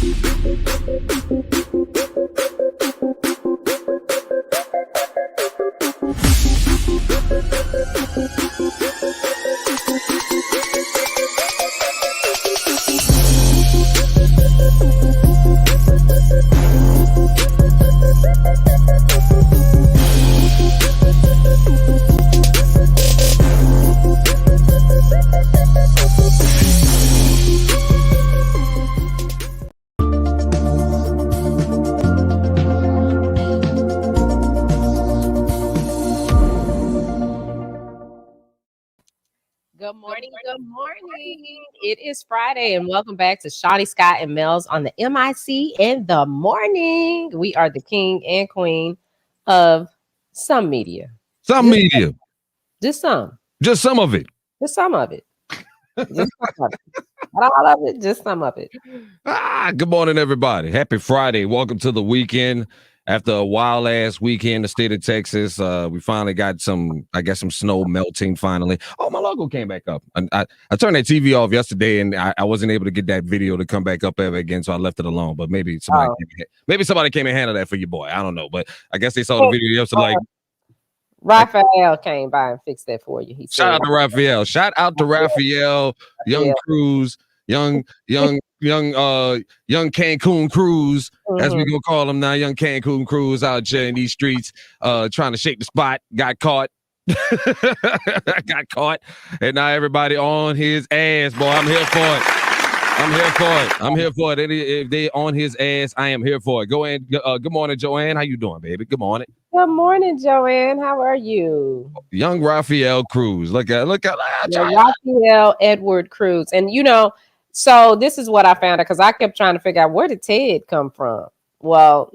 Good morning. Good morning. It is Friday, and welcome back to Shani, Scott, and Melz on the MIC in the morning. We are the king and queen of some media. Some media. Just some. Just some of it. Just some of it. Just some of it. Not all of it, just some of it. Good morning, everybody. Happy Friday. Welcome to the weekend. After a wild ass weekend in the state of Texas, we finally got some snow melting finally. Oh, my logo came back up. I turned that TV off yesterday, and I wasn't able to get that video to come back up ever again, so I left it alone. But maybe somebody came and handled that for your boy. I don't know, but I guess they saw the video yesterday. Raphael came by and fixed that for you. Shout out to Raphael. Shout out to Raphael, Young Cruz, young Cancun Cruz, as we gonna call him now. Young Cancun Cruz out here in these streets, trying to shake the spot. Got caught. Got caught, and now everybody on his ass, boy. I'm here for it. I'm here for it. If they on his ass, I am here for it. Go in. Good morning, Joanne. How you doing, baby? Good morning. Good morning, Joanne. How are you? Young Raphael Cruz. Look at Raphael Edward Cruz. And so this is what I found out, because I kept trying to figure out, where did Ted come from? Well,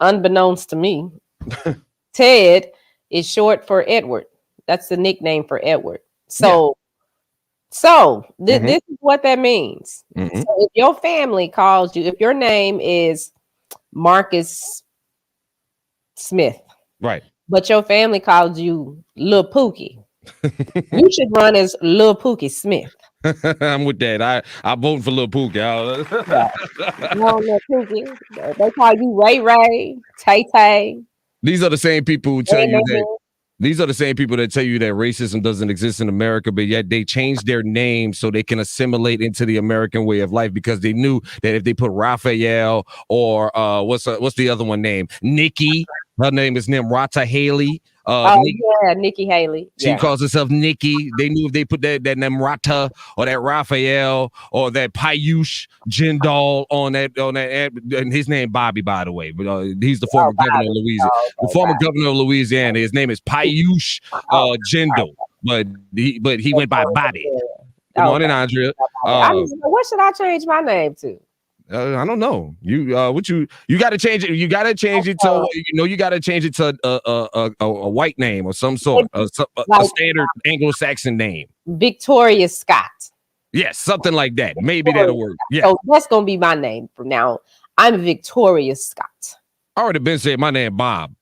unbeknownst to me, Ted is short for Edward. That's the nickname for Edward. So this is what that means. So if your family calls you, if your name is Marcus Smith, right, but your family calls you Lil Pookie, you should run as Lil Pookie Smith. I'm with that. I vote for Lil Pookie. No, Lil Pookie. They call you Ray Ray, Tay Tay. These are the same people who tell you that. These are the same people that tell you that racism doesn't exist in America, but yet they changed their name so they can assimilate into the American way of life, because they knew that if they put Raphael or what's the other one name? Nikki. Her name is Nimrata Haley. Nikki Haley. She calls herself Nikki. They knew if they put that Nimrata or that Raphael or that Payush Jindal on that, and his name Bobby, by the way, but he's the former governor of Louisiana. The former governor of Louisiana. His name is Payush Jindal, but he went by Bobby. Good morning, Andrea. What should I change my name to? I don't know. You got to change it. You got to change it to you got to change it to a white name or some sort, a standard Anglo-Saxon name. Victoria Scott. Yes, something like that. Maybe that'll work. Yeah. So that's gonna be my name from now. I'm Victoria Scott. I already been saying my name Bob.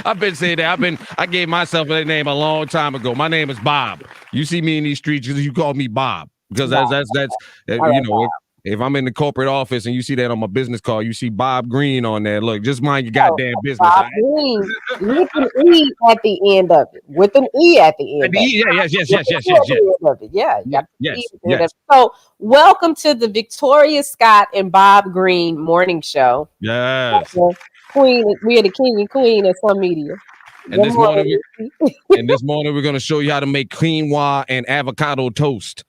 I've been saying that. I gave myself that name a long time ago. My name is Bob. You see me in these streets, you call me Bob. Because that's if I'm in the corporate office and you see that on my business card, you see Bob Green on there. Look, just mind your goddamn business. Bob Green with an E at the end of it. With an E at the end. Yes. So welcome to the Victoria Scott and Bob Green morning show. Yes. Queen, we are the king and queen of some media. And this morning we're going to show you how to make quinoa and avocado toast.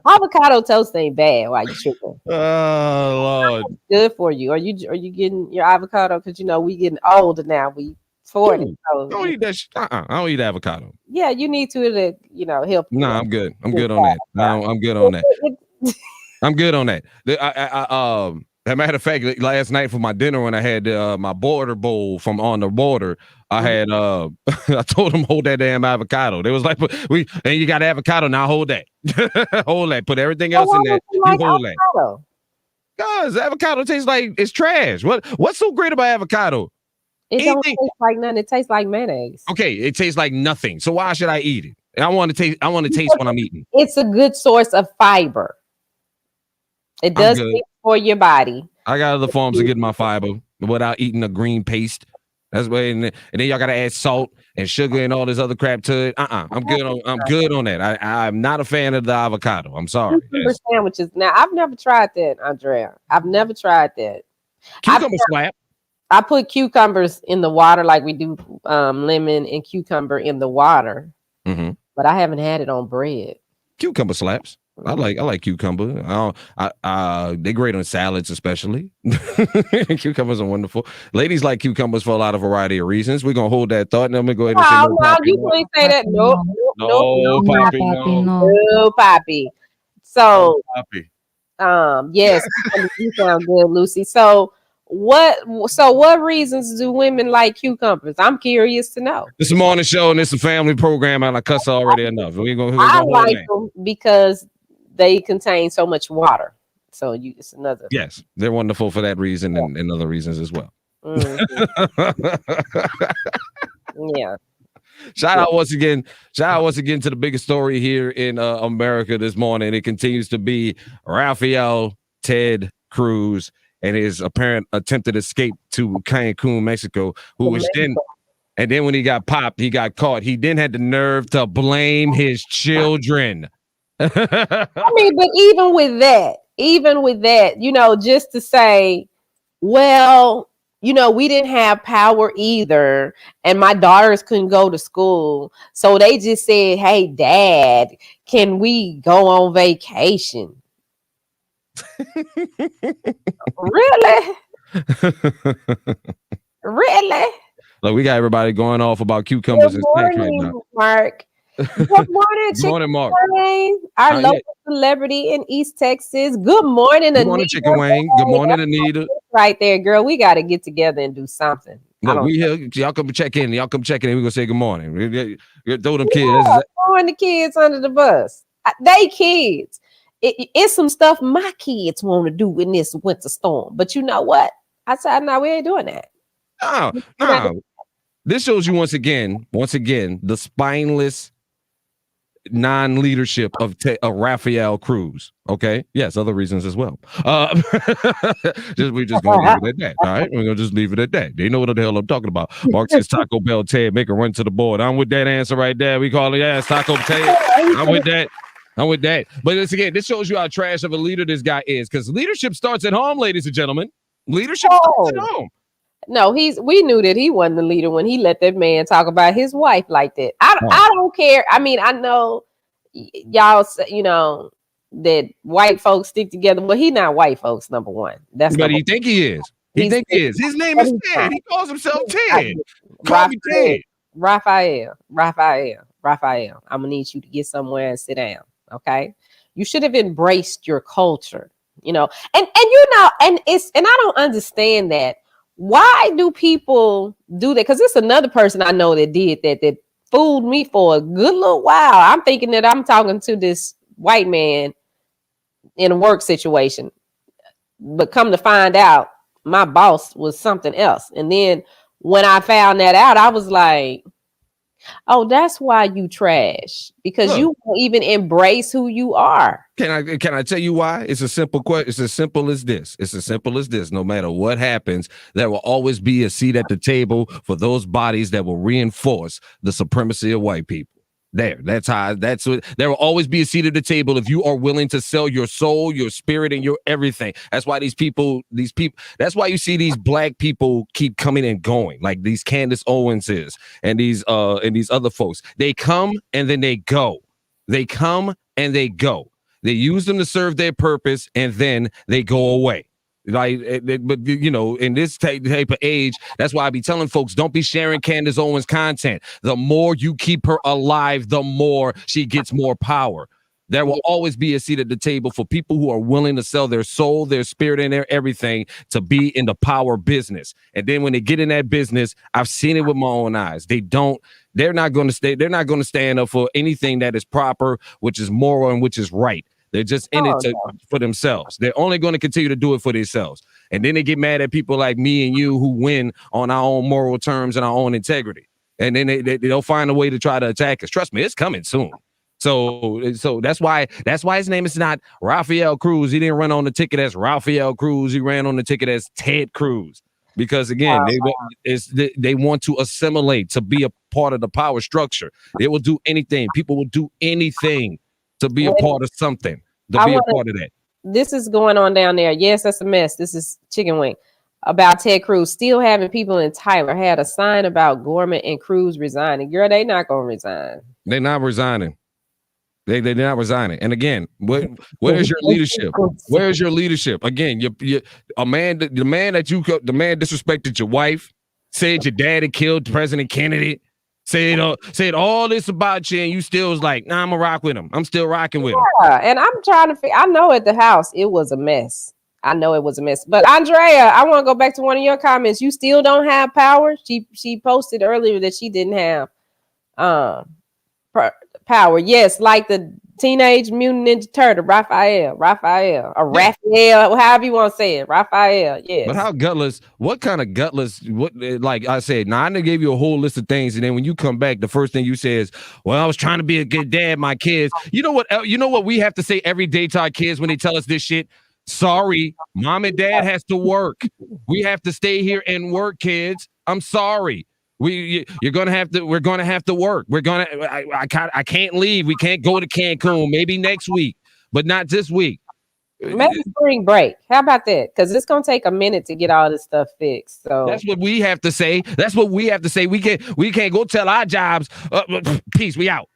Avocado toast ain't bad. Why you tripping? Oh Lord, good for you. Are you getting your avocado? Because we getting older now. We 40. So, don't eat that. I don't eat avocado. Yeah, you need to help. No, I'm good. I'm good on that. No, I'm good on that. I'm good on that. As a matter of fact, last night for my dinner when I had my border bowl from On the Border, I had I told them hold that damn avocado. They was like, and you got avocado now, hold that. Hold that. Put everything else in there. You hold avocado? That. Guys, avocado tastes like it's trash. What's so great about avocado? It don't taste like nothing. It tastes like mayonnaise. Okay, it tastes like nothing. So why should I eat it? I want to taste. I want to taste when I'm eating. It's a good source of fiber. It I'm does good. things for your body. I got other forms of getting my fiber without eating a green paste. That's way, and then y'all gotta add salt and sugar and all this other crap to it. I'm good on. I'm good on that. I'm not a fan of the avocado. I'm sorry. Cucumber sandwiches. Now, I've never tried that, Andrea. I've never tried that. Cucumber slap. I put cucumbers in the water like we do lemon and cucumber in the water, but I haven't had it on bread. Cucumber slaps. I like cucumber. They're great on salads, especially. Cucumbers are wonderful. Ladies like cucumbers for a lot of variety of reasons. We're gonna hold that thought, and then we're going to go ahead and say No, you can't say that. No, Poppy, no, Poppy. So, yes, you sound good, Lucy. So what reasons do women like cucumbers? I'm curious to know. This is a morning show and it's a family program, and I cuss already enough. I like them because they contain so much water. So it's another. Yes, they're wonderful for that reason and other reasons as well. Yeah. Shout out once again to the biggest story here in America this morning. It continues to be Rafael Ted Cruz and his apparent attempted escape to Cancun, Mexico, and then when he got popped, he got caught. He then had the nerve to blame his children. I mean, but even with that, just to say, well, we didn't have power either, and my daughters couldn't go to school. So they just said, hey, Dad, can we go on vacation? Really? Really? Look, we got everybody going off about cucumbers and snacks right now. Mark. Good morning, Good morning, Mark. Our local celebrity in East Texas. Good morning, Anita. Good morning, Chicken Wing. Good morning, Anita. Right there, girl. We got to get together and do something. Look, we here. Y'all come check in. We're going to say good morning. Throw them kids. Throwing the kids under the bus. They kids. It's some stuff my kids want to do in this winter storm. But you know what? I said, no, we ain't doing that. No. This shows you once again, the spineless non-leadership of Rafael Cruz. Okay. Yes, other reasons as well. We're just gonna leave it at that. All right. We're gonna just leave it at that. They know what the hell I'm talking about. Mark says Taco Bell Ted, make a run to the board. I'm with that answer right there. We call it Taco Ted. I'm with that. But this shows you how trash of a leader this guy is, because leadership starts at home, ladies and gentlemen. Leadership starts at home. No, we knew that he wasn't the leader when he let that man talk about his wife like that. I don't care. I mean, I know y'all that white folks stick together. Well, he not white folks, number one. But he think he is. His name is Ted. He calls himself Ted. Call me Ted. Rafael. I'm gonna need you to get somewhere and sit down. Okay. You should have embraced your culture, and I don't understand that. Why do people do that? Because it's another person I know that did that fooled me for a good little while. I'm thinking that I'm talking to this white man in a work situation, but come to find out, my boss was something else. And then when I found that out, I was like, oh, that's why you trash, because you won't even embrace who you are. Can I tell you why? It's a simple question. It's as simple as this. No matter what happens, there will always be a seat at the table for those bodies that will reinforce the supremacy of white people. There will always be a seat at the table if you are willing to sell your soul, your spirit, and your everything. That's why these people, that's why you see these black people keep coming and going, like these Candace Owenses and these other folks. They come and then they go. They use them to serve their purpose and then they go away. But in this type of age, that's why I be telling folks, don't be sharing Candace Owens content. The more you keep her alive, the more she gets more power. There will always be a seat at the table for people who are willing to sell their soul, their spirit, and their everything to be in the power business. And then when they get in that business, I've seen it with my own eyes. They're not going to stand up for anything that is proper, which is moral, and which is right. They're just in it for themselves. They're only going to continue to do it for themselves. And then they get mad at people like me and you who win on our own moral terms and our own integrity. and then they'll find a way to try to attack us. Trust me, it's coming soon. So that's why his name is not Rafael Cruz. He didn't run on the ticket as Rafael Cruz. He ran on the ticket as Ted Cruz. Because again, they want to assimilate, to be a part of the power structure. They will do anything. People will do anything to be a part of something, to be a part of that. This is going on down there. Yes, that's a mess. This is Chicken Wing. About Ted Cruz still having people in Tyler had a sign about Gorman and Cruz resigning. Girl, they not going to resign. They're not resigning. They're not resigning. And again, where's your leadership? Where's your leadership? Again, the man disrespected your wife, said your daddy killed President Kennedy, said all this about you, and you still was like, nah, I'm gonna rock with him. I'm still rocking with him. And I'm trying to I know at the house it was a mess. I know it was a mess. But Andrea, I want to go back to one of your comments. You still don't have power. She posted earlier that she didn't have power. Yes, like the Teenage Mutant Ninja Turtle, Raphael, or Raphael, however you want to say it, Raphael. Yes. But how gutless? What kind of gutless? What, like I said, now I gave you a whole list of things, and then when you come back, the first thing you say is, "Well, I was trying to be a good dad, my kids." You know what? You know what we have to say every day to our kids when they tell us this shit. Sorry, mom and dad has to work. We have to stay here and work, kids. I'm sorry. We're gonna have to work. I can't leave. We can't go to Cancun. Maybe next week, but not this week. Maybe spring break. How about that? Because it's gonna take a minute to get all this stuff fixed. So that's what we have to say. We can't go tell our jobs, peace, we out.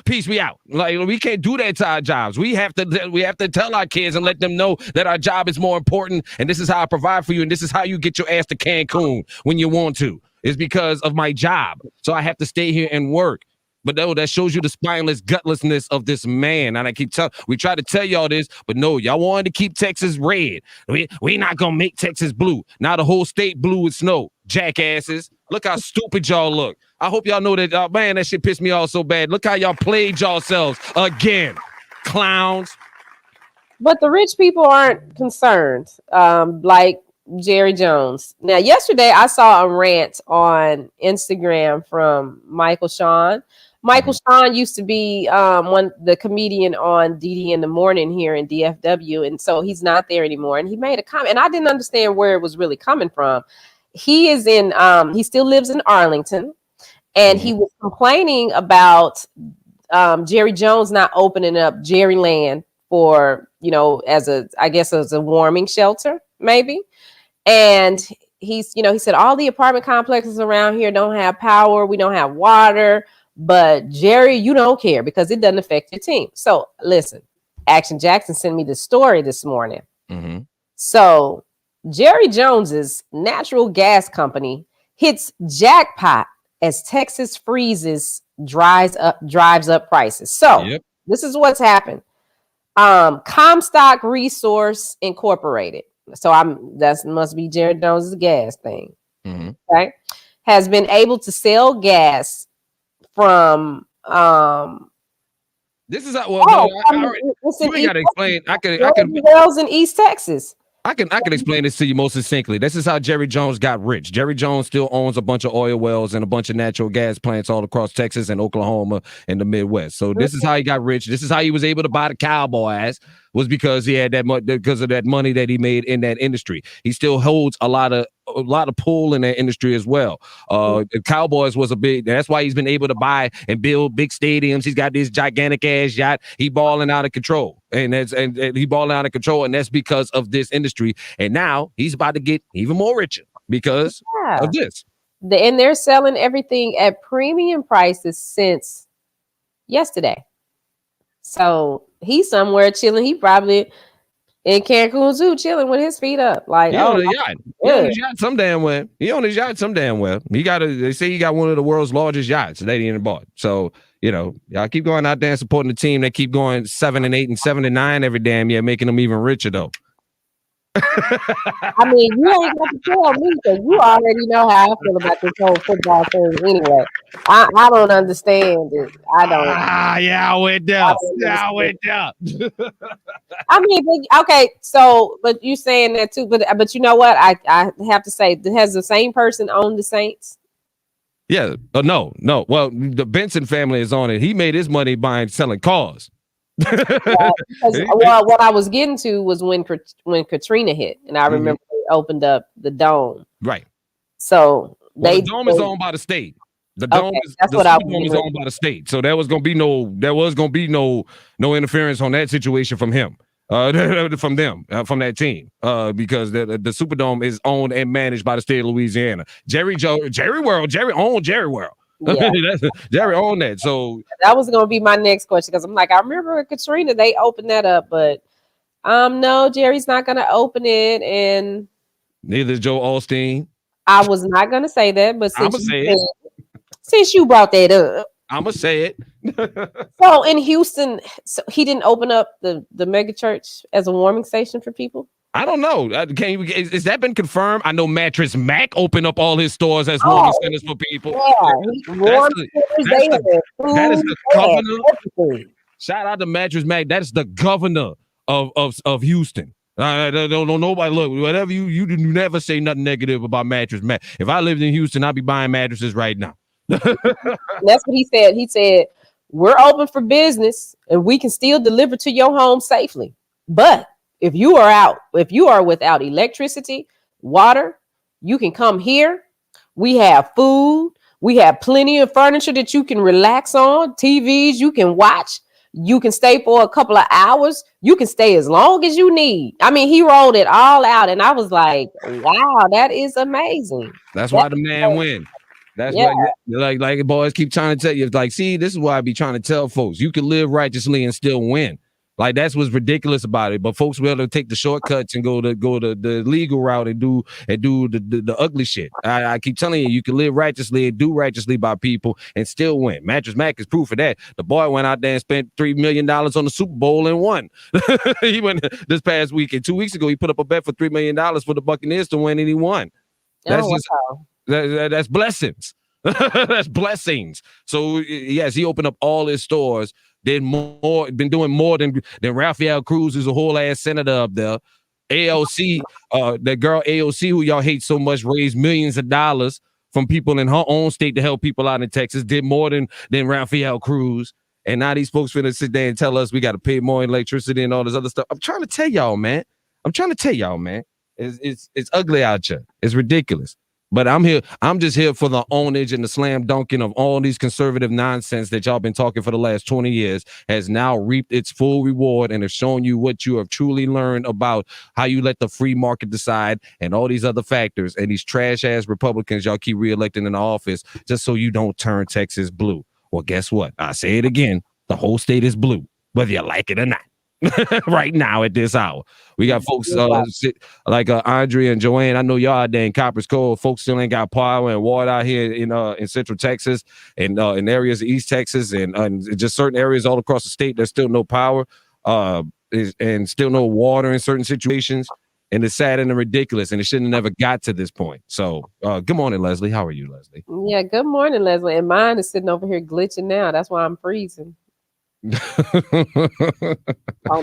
Peace, we out. Like, we can't do that to our jobs. We have to tell our kids and let them know that our job is more important, and this is how I provide for you, and this is how you get your ass to Cancun when you want to. It's because of my job. So I have to stay here and work. But no, that shows you the spineless gutlessness of this man. And we try to tell y'all this, but no, y'all wanted to keep Texas red. We not gonna make Texas blue. Now the whole state blue with snow. Jackasses. Look how stupid y'all look. I hope y'all know that, man, that shit pissed me off so bad. Look how y'all played yourselves again. Clowns. But the rich people aren't concerned. Like Jerry Jones. Now, yesterday I saw a rant on Instagram from Michael Sean. Michael Sean used to be the comedian on DD in the Morning here in DFW, and so he's not there anymore. And he made a comment, and I didn't understand where it was really coming from. He is in he still lives in Arlington, and he was complaining about Jerry Jones not opening up Jerryland for, as a warming shelter, maybe. And he said all the apartment complexes around here don't have power. We don't have water. But Jerry, you don't care because it doesn't affect your team. So listen, Action Jackson sent me the story this morning. Mm-hmm. So Jerry Jones's natural gas company hits jackpot as Texas freezes, drives up prices. So This is what's happened. Comstock Resource Incorporated. So that must be Jerry Jones's gas thing. Mm-hmm. Okay. Has been able to sell gas from this is you got to explain. I can wells in East Texas. I can explain this to you most succinctly. This is how Jerry Jones got rich. Jerry Jones still owns a bunch of oil wells and a bunch of natural gas plants all across Texas and Oklahoma and the Midwest. So this is how he got rich. This is how he was able to buy the Cowboys, was because he had because of that money that he made in that industry. He still holds a lot of pull in that industry as well. The Cowboys was that's why he's been able to buy and build big stadiums. He's got this gigantic ass yacht. He balling out of control, and he balling out of control, and that's because of this industry. And now he's about to get even more richer because of this. And they're selling everything at premium prices since yesterday. So he's somewhere chilling. He probably in Cancun Zoo chilling with his feet up. Like, he on his yacht some damn well. They say he got one of the world's largest yachts that he ain't bought. So, y'all keep going out there and supporting the team. They keep going 7-8 and 7-9 every damn year, making them even richer though. I mean, you ain't got to tell me because you already know how I feel about this whole football thing anyway. I don't understand it. I don't. I went down. I mean, okay, but you saying that too. But you know what? I have to say, has the same person owned the Saints? Yeah. No. Well, the Benson family is on it. He made his money buying selling cars. Because well, what I was getting to was when Katrina hit, and I remember they opened up the dome. Right. So Well, the they dome is owned by the state. okay. That's The what I was Superdome getting is ready. owned by the state. So there was gonna be no interference on that situation from him. From them, from that team, because the Superdome is owned and managed by the state of Louisiana. Jerry World, Jerry World. Yeah, Jerry owned that. So that was gonna be my next question because I'm like, I remember with Katrina they opened that up, but no, Jerry's not gonna open it, and neither is Joe Osteen. I was not gonna say that, but I'ma say it. since you brought that up, I'ma say it. so in Houston, so he didn't open up the mega church as a warming station for people. I don't know. Is that been confirmed? I know Mattress Mac opened up all his stores as warming centers for people. Yeah, That is the governor. everything. Shout out to Mattress Mac. That's the governor of Houston. Don't nobody look. Whatever you never say nothing negative about Mattress Mac. If I lived in Houston, I'd be buying mattresses right now. That's what he said. He said, we're open for business and we can still deliver to your home safely. But if you are without electricity, water, you can come here. We have food. We have plenty of furniture that you can relax on, TVs you can watch. You can stay for a couple of hours. You can stay as long as you need. I mean, he rolled it all out, and I was like, wow, that is amazing. That's why the man win. That's why, like boys keep trying to tell you, like, see, this is why I be trying to tell folks, you can live righteously and still win. Like that's what's ridiculous about it. But folks will to take the shortcuts and go to the legal route and do the ugly shit. I keep telling you, you can live righteously and do righteously by people and still win. Mattress Mac is proof of that. The boy went out there and spent $3 million on the Super Bowl and won. He went this past week, and 2 weeks ago he put up a bet for $3 million for the Buccaneers to win, and he won. That's that's blessings. That's blessings. So yes, he opened up all his stores. Been doing more than Raphael Cruz, who's a whole ass senator up there. AOC, that girl AOC, who y'all hate so much, raised millions of dollars from people in her own state to help people out in Texas. Did more than Raphael Cruz. And now these folks finna sit there and tell us we got to pay more electricity and all this other stuff. I'm trying to tell y'all, man. It's ugly out here. It's ridiculous. But I'm here. I'm just here for the ownage and the slam dunking of all these conservative nonsense that y'all been talking for the last 20 years has now reaped its full reward and has shown you what you have truly learned about how you let the free market decide and all these other factors and these trash ass Republicans y'all keep reelecting in the office just so you don't turn Texas blue. Well, guess what? I say it again. The whole state is blue, whether you like it or not. Right now at this hour, we got folks like Andre and Joanne. I know y'all out there in Copper's Cove. Folks still ain't got power and water out here in Central Texas and in areas of East Texas and just certain areas all across the state. There's still no power and still no water in certain situations. And it's sad and ridiculous, and it shouldn't have never got to this point. So, good morning, Leslie. How are you, Leslie? Yeah, good morning, Leslie. And mine is sitting over here glitching now. That's why I'm freezing. On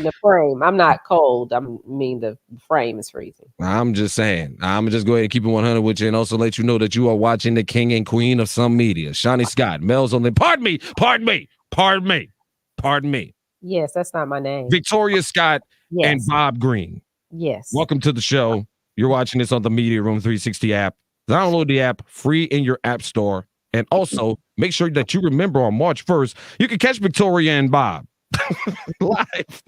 the frame. I'm not cold. I mean the frame is freezing. I'm just saying. I'm just go ahead and keep it 100 with you and also let you know that you are watching the king and queen of some media. Shani Scott, Melz on the pardon me. Yes, that's not my name. Victoria Scott and Bob Green. Yes. Welcome to the show. You're watching this on the Media Room 360 app. Download the app free in your app store. And also, make sure that you remember on March 1st, you can catch Victoria and Bob live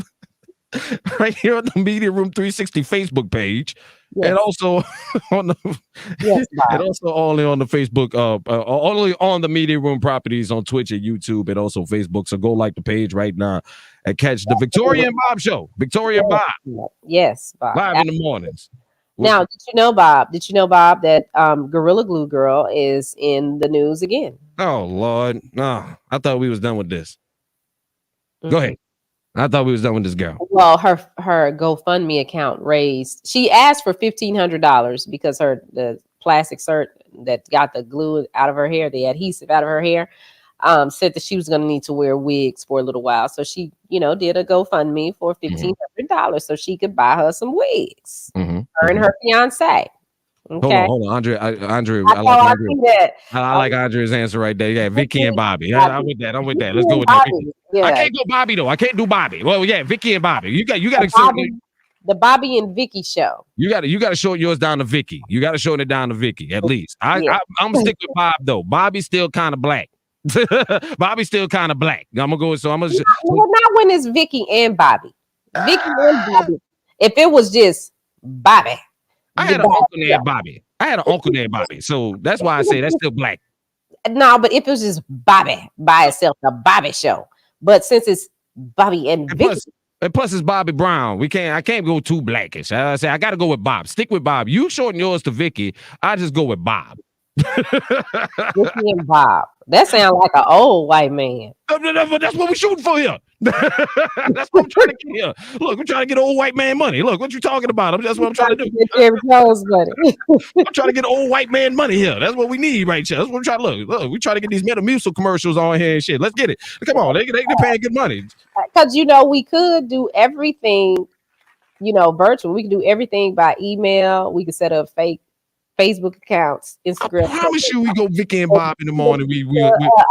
right here on the Media Room 360 Facebook page. Yes. And also on the and also only on the Facebook, only on the Media Room properties on Twitch and YouTube and also Facebook. So go like the page right now and catch the Victoria and Bob show. Victoria and Bob. Yes, Bob. Live in the mornings. Now, did you know, Bob, that Gorilla Glue Girl is in the news again? Oh, Lord. No, I thought we was done with this. Mm-hmm. Go ahead. I thought we was done with this girl. Well, her GoFundMe account she asked for $1,500 because the plastic cert that got the glue out of her hair, the adhesive out of her hair, said that she was going to need to wear wigs for a little while. So she, did a GoFundMe for $1,500 so she could buy her some wigs. Mm-hmm. Her and her fiance. Okay. Hold on, Andre. Andre, I I know like I Andre. see that. I like Andre's answer right there. Yeah, Vicky and Bobby. Yeah, I'm Bobby. with that. I'm with that. Let's Vicky go and with that. Vicky. Bobby. I Yeah. can't go Bobby though. I can't do Bobby. Well, yeah, Vicky and Bobby. You got The to show Bobby, the Bobby and Vicky show. you got to show yours down to Vicky. You got to show it down to Vicky at least. Yeah. I'm gonna stick with Bob though. Bobby's still kind of black. Bobby's still kind of black. I'm gonna go. So I'm gonna. Well, not when it's Vicky and Bobby. Vicky and Bobby. If it was just Bobby, I the had an uncle Bobby named Bobby. I had an uncle named Bobby. So that's why I say that's still black. no, but if it was just Bobby by itself, the Bobby show. But since it's Bobby and And Vicky, plus it's Bobby Brown. I can't go too blackish. I say I got to go with Bob. Stick with Bob. You shorten yours to Vicky. I just go with Bob. Vicky and Bob. That sounds like an old white man. That's what we're shooting for here. That's what I'm trying to get here. Look, I'm trying to get old white man money. Look, what you talking about? That's what I'm trying to do. I'm trying to get old white man money here. That's what we need right here. That's what I'm trying to look. We trying to get these Metamucil commercials on here and shit. Let's get it. Come on, they're paying good money. Because we could do everything, virtual. We could do everything by email. We could set up fake Facebook accounts, Instagram. I promise you, we go Vicky and Bob in the morning. We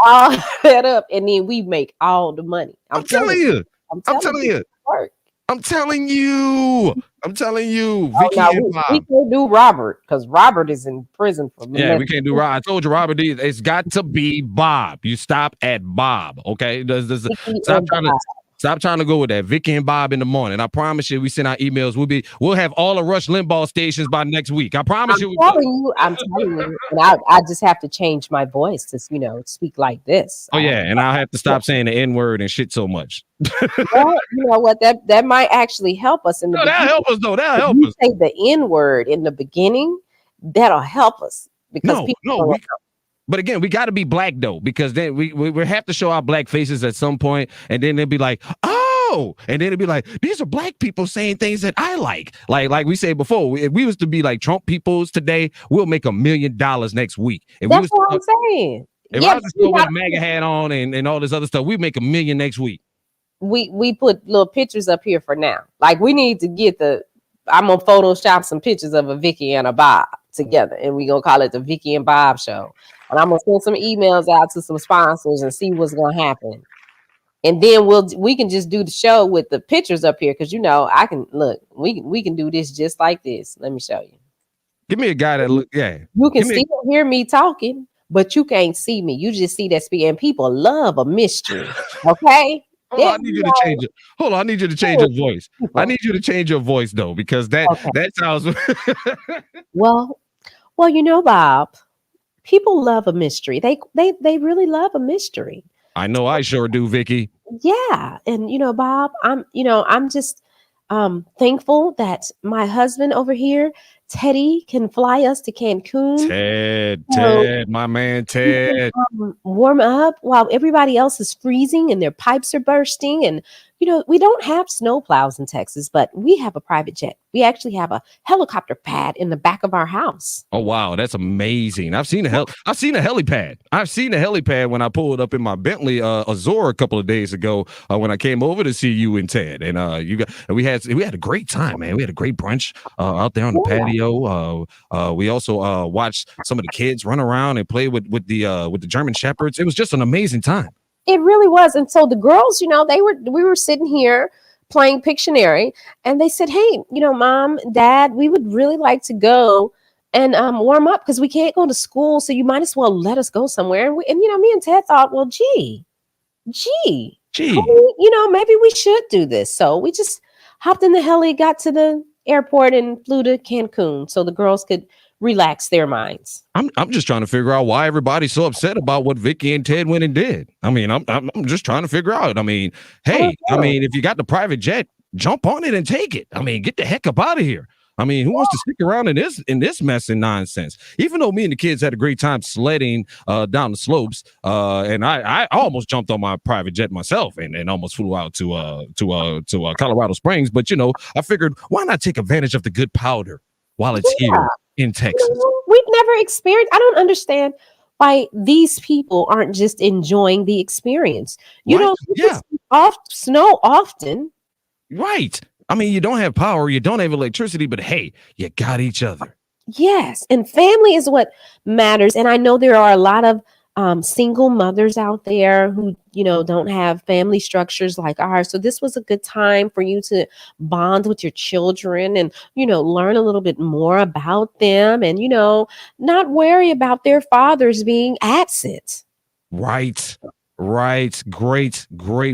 all set up, and then we make all the money. I'm telling you. I'm telling you. Vicky and Bob. We can't do Robert because Robert is in prison for. Yeah, we can't do Robert. I told you, Robert. It's got to be Bob. You stop at Bob, okay? Stop trying to go with that. Vicky and Bob in the morning. I promise you, we send out emails. We'll have all the Rush Limbaugh stations by next week. I promise you. I'm telling you. And I just have to change my voice to speak like this. Oh yeah, and I'll have to stop saying the N-word and shit so much. Well, you know what? That might actually help us in the beginning. That'll help us though. That'll help us. Say the N-word in the beginning. That'll help us because But again, we got to be black though, because then we have to show our black faces at some point, and then they'll be like, oh, and then it'll be like, these are black people saying things that I like. Like we said before, if we was to be like Trump peoples today, we'll make $1 million next week. That's what I'm saying. If I was still with a MAGA hat on and all this other stuff, we make $1 million next week. We put little pictures up here for now. Like we need to get I'm gonna Photoshop some pictures of a Vicky and a Bob together, and we gonna call it the Vicky and Bob show. And I'm gonna send some emails out to some sponsors and see what's gonna happen. And then we can just do the show with the pictures up here because I can look. We can do this just like this. Let me show you. Give me a guy that look. Yeah, you can still hear me talking, but you can't see me. You just see that speak, and people love a mystery. Okay. Hold on, I need you to change it. Hold on, I need you to change your voice. I need you to change your voice though, because that sounds. well, Bob. People love a mystery. They really love a mystery. I know I sure do, Vicky. Yeah. And Bob, I'm just thankful that my husband over here, Teddy, can fly us to Cancun. Ted, my man Ted. Warm up while everybody else is freezing and their pipes are bursting. And we don't have snow plows in Texas, but we have a private jet. We actually have a helicopter pad in the back of our house. Oh wow, that's amazing! I've seen a helipad. I've seen a helipad when I pulled up in my Bentley Azure a couple of days ago when I came over to see you and Ted. And we had a great time, man. We had a great brunch out there on the patio. We also watched some of the kids run around and play with the German Shepherds. It was just an amazing time. It really was. And so the girls, we were sitting here playing Pictionary, and they said, hey, Mom, Dad, we would really like to go and warm up because we can't go to school. So you might as well let us go somewhere. And me and Ted thought, well, gee, maybe we should do this. So we just hopped in the heli, got to the airport and flew to Cancun so the girls could relax their minds. I'm just trying to figure out why everybody's so upset about what Vicky and Ted went and did. I mean, I'm just trying to figure out. I mean, hey, if you got the private jet, jump on it and take it. I mean, get the heck up out of here. I mean, who wants to stick around in this mess and nonsense? Even though me and the kids had a great time sledding down the slopes, and I almost jumped on my private jet myself and almost flew out to Colorado Springs. But I figured, why not take advantage of the good powder while it's here in Texas? We've never experienced. I don't understand why these people aren't just enjoying the experience. Snow often. Right. I mean, you don't have power, you don't have electricity, but hey, you got each other. Yes, and family is what matters. And I know there are a lot of single mothers out there who, don't have family structures like ours. So this was a good time for you to bond with your children and, learn a little bit more about them and, not worry about their fathers being absent. Right. Right. Great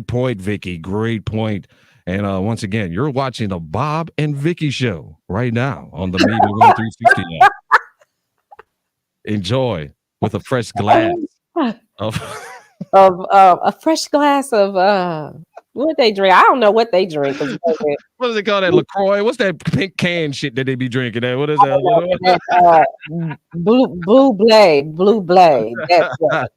point, Vicky. Great point. And once again, you're watching the Bob and Vicky show right now on the Media 1360 app. Enjoy with a fresh glass of a fresh glass of what they drink. I don't know what they drink. What does they call that? LaCroix? What's that pink can shit that they be drinking? That what is that? Blue Blade. That's what.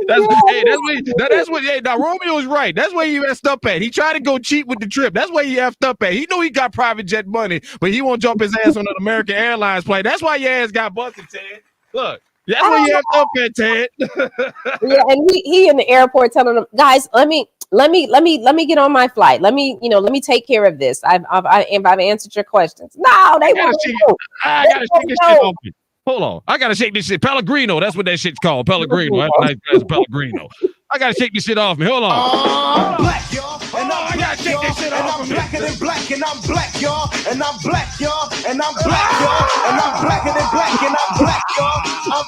That's what. Hey, now Romeo is right. That's where he messed up at. He tried to go cheap with the trip. That's where he effed up at. He knew he got private jet money, but he won't jump his ass on an American Airlines plane. That's why your ass got busted, Ted. Look, that's where you effed up at, Ted. Yeah, and he in the airport telling them, guys, let me get on my flight. Let me take care of this. I've answered your questions. No, they won't. I gotta shake this shit off me. Hold on. I gotta shake this shit. Pellegrino. That's what that shit's called. Pellegrino. That's a nice glass of Pellegrino. I gotta shake this shit off me. Hold on. I'm black, y'all. And I'm I gotta shake this shit off me. And I'm blacker than black. And I'm black, y'all. And I'm black, y'all. And I'm black, y'all. And I'm blacker than black. And I'm black, y'all. I'm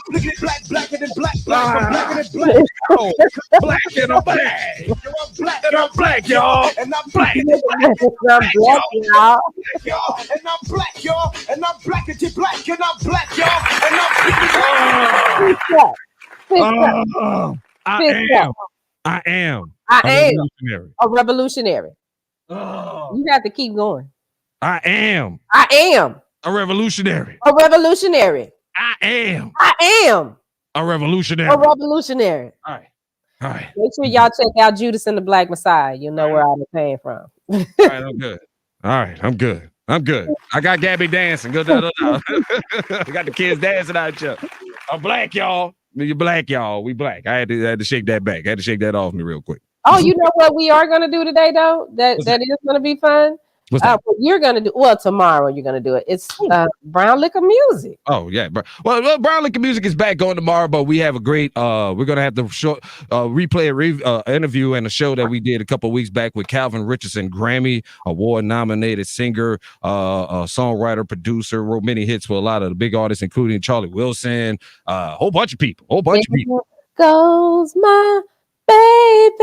blacker than black. I'm blacker than black. Oh, black and I'm black. And I'm black, y'all. And I'm black. And I'm black, y'all. And I'm black, y'all. And I'm blacker than black. And I'm black, y'all. And I'm I am a revolutionary. You have to keep going. I am a revolutionary. A revolutionary. I am a revolutionary. A revolutionary. All right. Make sure y'all check out Judas and the Black Messiah. You'll know where I'm paying from. All right, I'm good. All right, I'm good. I got Gabby dancing. Go down. I got the kids dancing out here. I'm black, y'all. You black, y'all. We black. I had to shake that back. I had to shake that off me real quick. Oh, you know what we are gonna do today, though? That is gonna be fun. What's that? What you're gonna do? Well, tomorrow you're gonna do it. It's brown liquor music. Oh yeah, well, brown liquor music is back on tomorrow, but we have a great. We're gonna have the short replay interview and a show that we did a couple of weeks back with Calvin Richardson, Grammy Award nominated singer, songwriter, producer, wrote many hits for a lot of the big artists, including Charlie Wilson, a whole bunch of people. Goes my baby.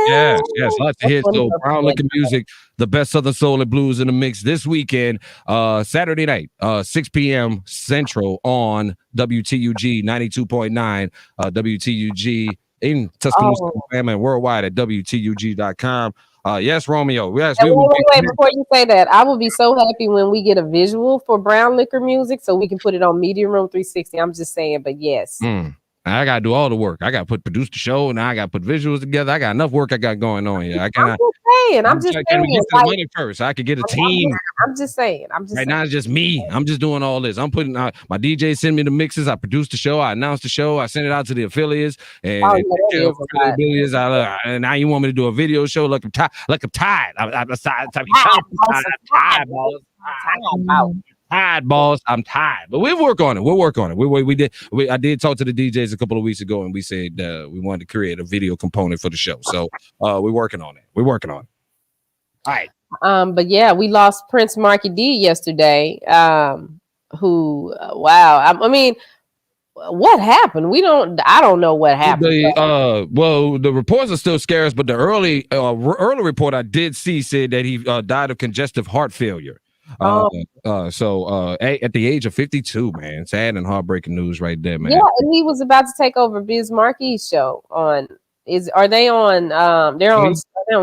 Yes, lots of hits. So brown liquor music, the best Southern soul and blues in the mix this weekend, Saturday night, 6 p.m. Central on WTUG 92.9, WTUG in Tuscaloosa, Alabama, and worldwide at WTUG.com. Yes, Romeo. Yes, wait, before you say that, I will be so happy when we get a visual for brown liquor music so we can put it on Media Room 360. I'm just saying, but yes. I gotta do all the work. I gotta produce the show, and I gotta put visuals together. I got enough work I got going on here. I'm just saying. Get the money first. I could get a team. I'm just saying. Right now it's just me. I'm just doing all this. I'm putting my DJ send me the mixes. I produce the show. I announce the show. I send it out to the affiliates. And now you want me to do a video show? Look, I'm tired. I'm tired, boss. I'm tired, but we work on it. We'll work on it. I did talk to the DJs a couple of weeks ago, and we said we wanted to create a video component for the show. So we're working on it. All right. But yeah, we lost Prince Marky D yesterday. Who? Wow. I mean, what happened? I don't know what happened. Well, the reports are still scarce, but the early report I did see said that he died of congestive heart failure. So at the age of 52, man, sad and heartbreaking news right there, man. Yeah, and he was about to take over Biz Markie's show on. Are they on? They're on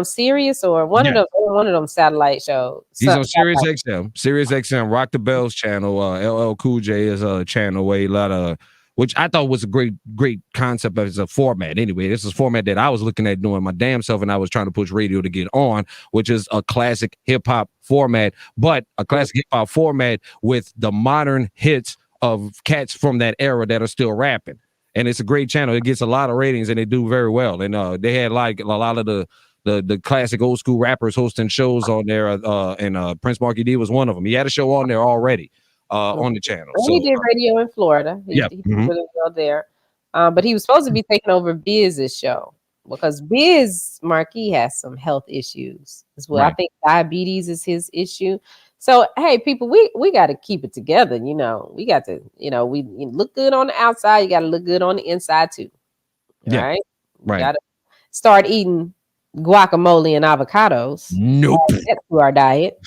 Sirius or one of them satellite shows. He's on Sirius XM, Rock the Bells channel. LL Cool J is a channel where a lot of. Which I thought was a great concept as a format. Anyway, this is a format that I was looking at doing my damn self, and I was trying to push radio to get on, which is a classic hip hop format, but a classic hip hop format with the modern hits of cats from that era that are still rapping. And it's a great channel. It gets a lot of ratings, and they do very well. And they had like a lot of the classic old school rappers hosting shows on there. And Prince Marky D was one of them. He had a show on there already. on the channel. And So he did radio in Florida. He yeah. did really well there. But he was supposed to be taking over Biz's show because Biz Marquis has some health issues as well. I Right. think diabetes is his issue. So hey, people, we got to keep it together. We got to, we look good on the outside. You got to look good on the inside too. All Yeah. right. Right. Got to start eating guacamole and avocados. Nope. Add to our diet.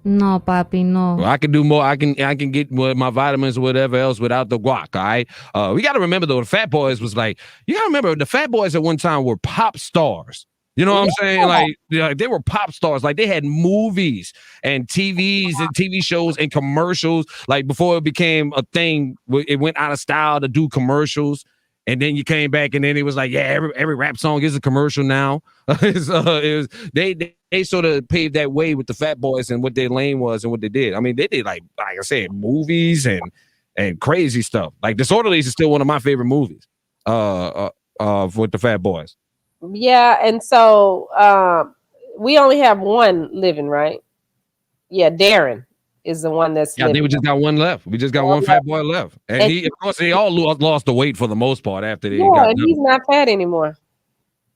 No, papi, no. Well, I can do more. I can get my vitamins or whatever else without the guac. All right. We got to remember though, the Fat Boys was like, you got to remember the Fat Boys at one time were pop stars. You know what I'm saying? Like, they were pop stars. Like they had movies and TVs and TV shows and commercials. Like before it became a thing, it went out of style to do commercials. And then you came back, and then it was like, yeah, every rap song is a commercial now. They sort of paved that way with the Fat Boys and what their lane was and what they did. I mean, they did like I said, movies and crazy stuff. Like Disorderlies is still one of my favorite movies. With the Fat Boys. Yeah, and so we only have one living, right? Yeah, Darren is the one that's living. We just got one left. We just got one Fat Boy left, and he, of course, they all lost the weight for the most part after they got and he's not fat anymore.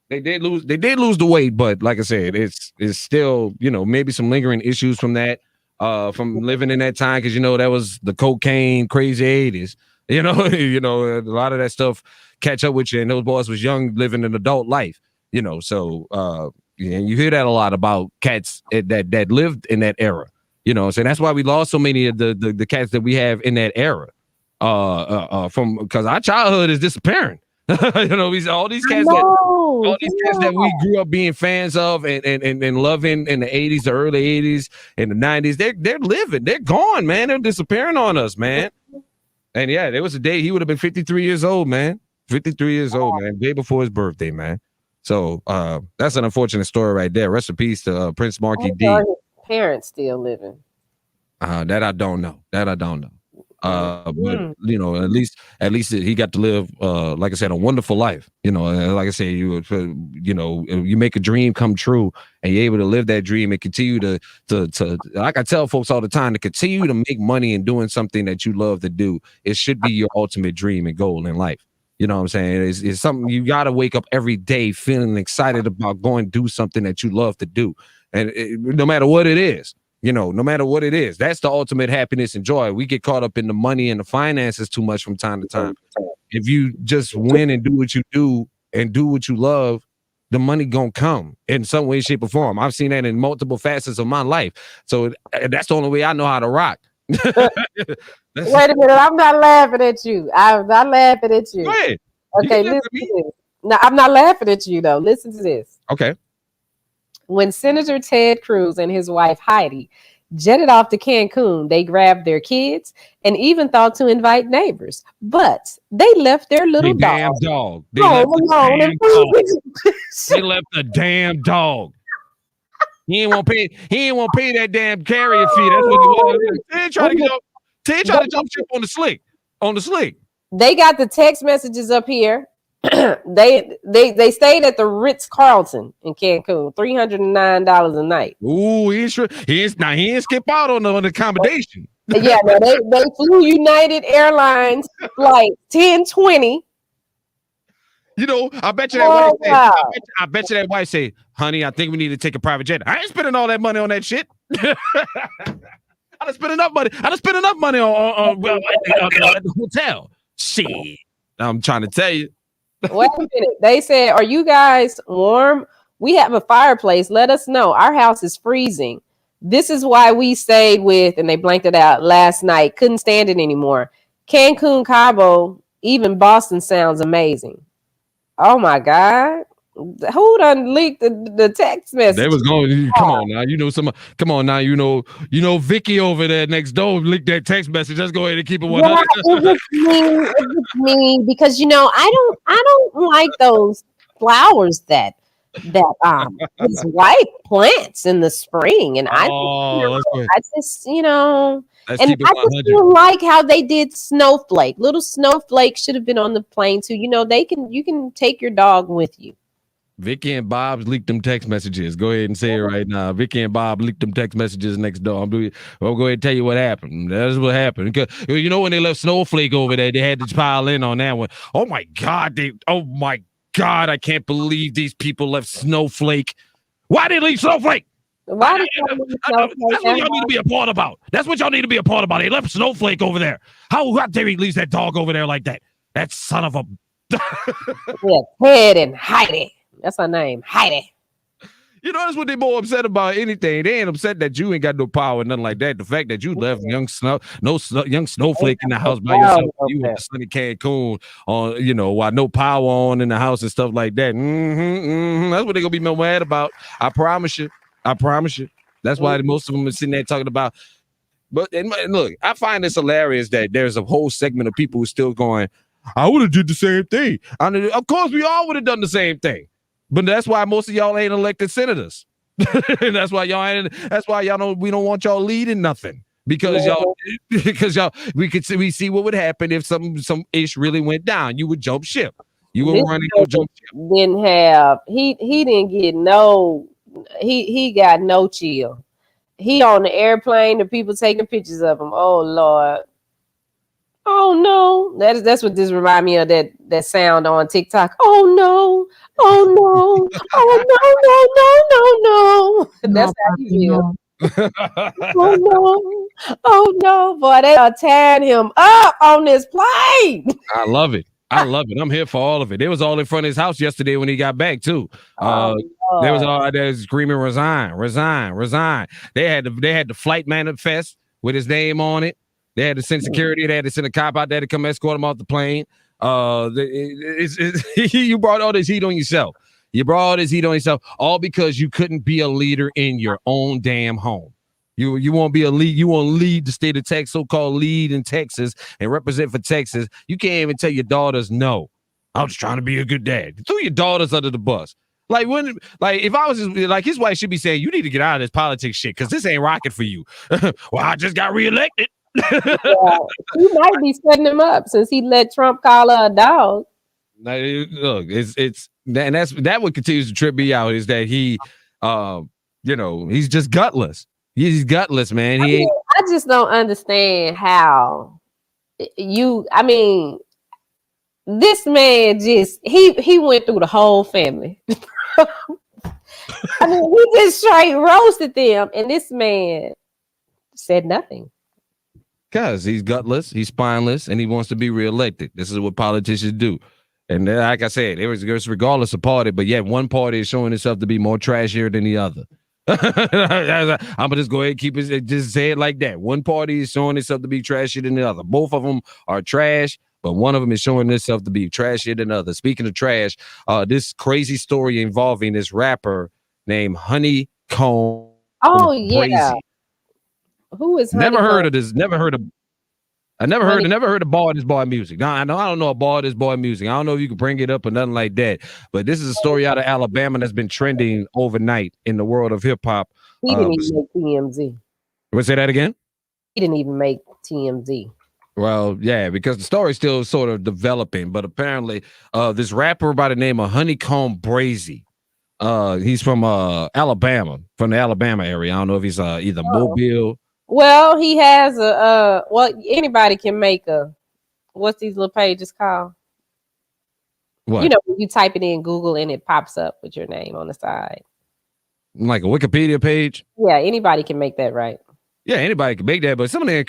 They did lose the weight, but like I said, it's still, maybe some lingering issues from that, from living in that time, because that was the cocaine crazy 80s. A lot of that stuff catch up with you, and those boys was young, living an adult life. So and you hear that a lot about cats that lived in that era. So that's why we lost so many of the cats that we have in that era. From because our childhood is disappearing. All these cats that we grew up being fans of and loving in the 80s, the early 80s, and the 90s, they're living, they're gone, man. They're disappearing on us, man. And yeah, there was a day he would have been 53 years old, man. 53 years old, man. Day before his birthday, man. So that's an unfortunate story right there. Rest in peace to Prince Marky D. His parents still living. That I don't know. But at least he got to live, like I said, a wonderful life. Like I said, you make a dream come true, and you're able to live that dream and continue to like I tell folks all the time, to continue to make money and doing something that you love to do. It should be your ultimate dream and goal in life. You know what I'm saying? It's something you got to wake up every day feeling excited about going do something that you love to do, and no matter what it is. No matter what it is, that's the ultimate happiness and joy. We get caught up in the money and the finances too much from time to time. If you just win and do what you do and do what you love, the money gonna come in some way, shape, or form. I've seen that in multiple facets of my life. So that's the only way I know how to rock. Wait a minute, I'm not laughing at you. I'm not laughing at you. Go ahead. Okay, listen to this. No, I'm not laughing at you though. Listen to this. Okay. When Senator Ted Cruz and his wife Heidi jetted off to Cancun, they grabbed their kids and even thought to invite neighbors, but they left their little dog. They left the damn dog. He ain't want to pay that damn carrier fee. That's what it was. Ted tried to jump ship on the slick. They got the text messages up here. they stayed at the Ritz-Carlton in Cancun, $309 a night. Ooh, he ain't skip out on the accommodation. Yeah, no, they flew United Airlines flight 1020. I bet you that wife say, I bet you that wife say, honey, I think we need to take a private jet. I ain't spending all that money on that shit. I done spent enough money. On the hotel. Shit. I'm trying to tell you. Wait a minute. They said, are you guys warm? We have a fireplace. Let us know. Our house is freezing. This is why we stayed with, and they blanked it out last night. Couldn't stand it anymore. Cancun, Cabo, even Boston sounds amazing. Oh my God. Who done leaked the text message? They was going, come on now, Vicky over there next door leaked that text message. Let's go ahead and keep it 100. It's me because I don't like those flowers that it's white plants in the spring, and I just feel like how they did Snowflake. Little Snowflake should have been on the plane too. You can take your dog with you. Vicky and Bob's leaked them text messages. Go ahead and say it right now. Vicky and Bob leaked them text messages next door. I'll go ahead and tell you what happened. That's what happened. Because you know when they left Snowflake over there, they had to pile in on that one. Oh my God, I can't believe these people left Snowflake. Why did they leave Snowflake? Why did That's what y'all need to be a part about. That's what y'all need to be a part about. They left Snowflake over there. How dare he leave that dog over there like that? That son of a yeah, Ted and Heidi. That's her name, Heidi. You know, that's what they're more upset about anything. They ain't upset that you ain't got no power, nothing like that. The fact that you left young Snowflake in the house by yourself, you went to sunny Cancun on, while no power on in the house and stuff like that. That's what they're gonna be mad about. I promise you. That's why most of them are sitting there talking about. But look, I find this hilarious that there's a whole segment of people who still going, I would have did the same thing. Of course, we all would have done the same thing. But that's why most of y'all ain't elected senators. That's why we don't want y'all leading nothing. Because we see what would happen if some ish really went down. You would jump ship. You would run and jump ship. He didn't get no, he got no chill. He on the airplane, the people taking pictures of him. Oh Lord. Oh no. That's what this remind me of, that sound on TikTok. Oh no. Oh no. Oh no. That's how he feels. Oh no. Oh no. Boy, they are tearing him up on this plane. I love it. I'm here for all of it. They was all in front of his house yesterday when he got back too. They was all there screaming, resign. They had the flight manifest with his name on it. They had to send security. They had to send a cop out there to come escort him off the plane. You brought all this heat on yourself. All because you couldn't be a leader in your own damn home. You won't be a lead. You won't lead the state of Texas, so-called lead in Texas and represent for Texas. You can't even tell your daughters no. I'm just trying to be a good dad. Throw your daughters under the bus. If I was his wife should be saying, you need to get out of this politics shit because this ain't rocking for you. Well, I just got reelected. Yeah, he might be setting him up since he let Trump call her a dog. Look, that what continues to trip me out is that he, he's just gutless. He's gutless, man. I just don't understand how this man he went through the whole family. He just straight roasted them, and this man said nothing. Because he's gutless, he's spineless, and he wants to be reelected. This is what politicians do. And like I said, it was regardless of party, but yet one party is showing itself to be more trashier than the other. I'm gonna just go ahead and keep it, just say it like that. One party is showing itself to be trashier than the other. Both of them are trash, but one of them is showing itself to be trashier than the other. Speaking of trash, this crazy story involving this rapper named Honeycomb. Oh yeah. Crazy. Who is never heard of this? Never heard of Bar This Boy music. Now, I don't know a Bar This Boy music. I don't know if you can bring it up or nothing like that. But this is a story out of Alabama that's been trending overnight in the world of hip hop. He didn't even make TMZ. Would say that again? He didn't even make TMZ. Well, yeah, because the story's still sort of developing. But apparently, this rapper by the name of Honeycomb Brazy. He's from Alabama, from the Alabama area. I don't know if he's either Mobile. Well, he has anybody can make what's these little pages called? What? You know, when you type it in Google and it pops up with your name on the side. Like a Wikipedia page? Yeah, anybody can make that, right? Yeah, anybody can make that, but some of this,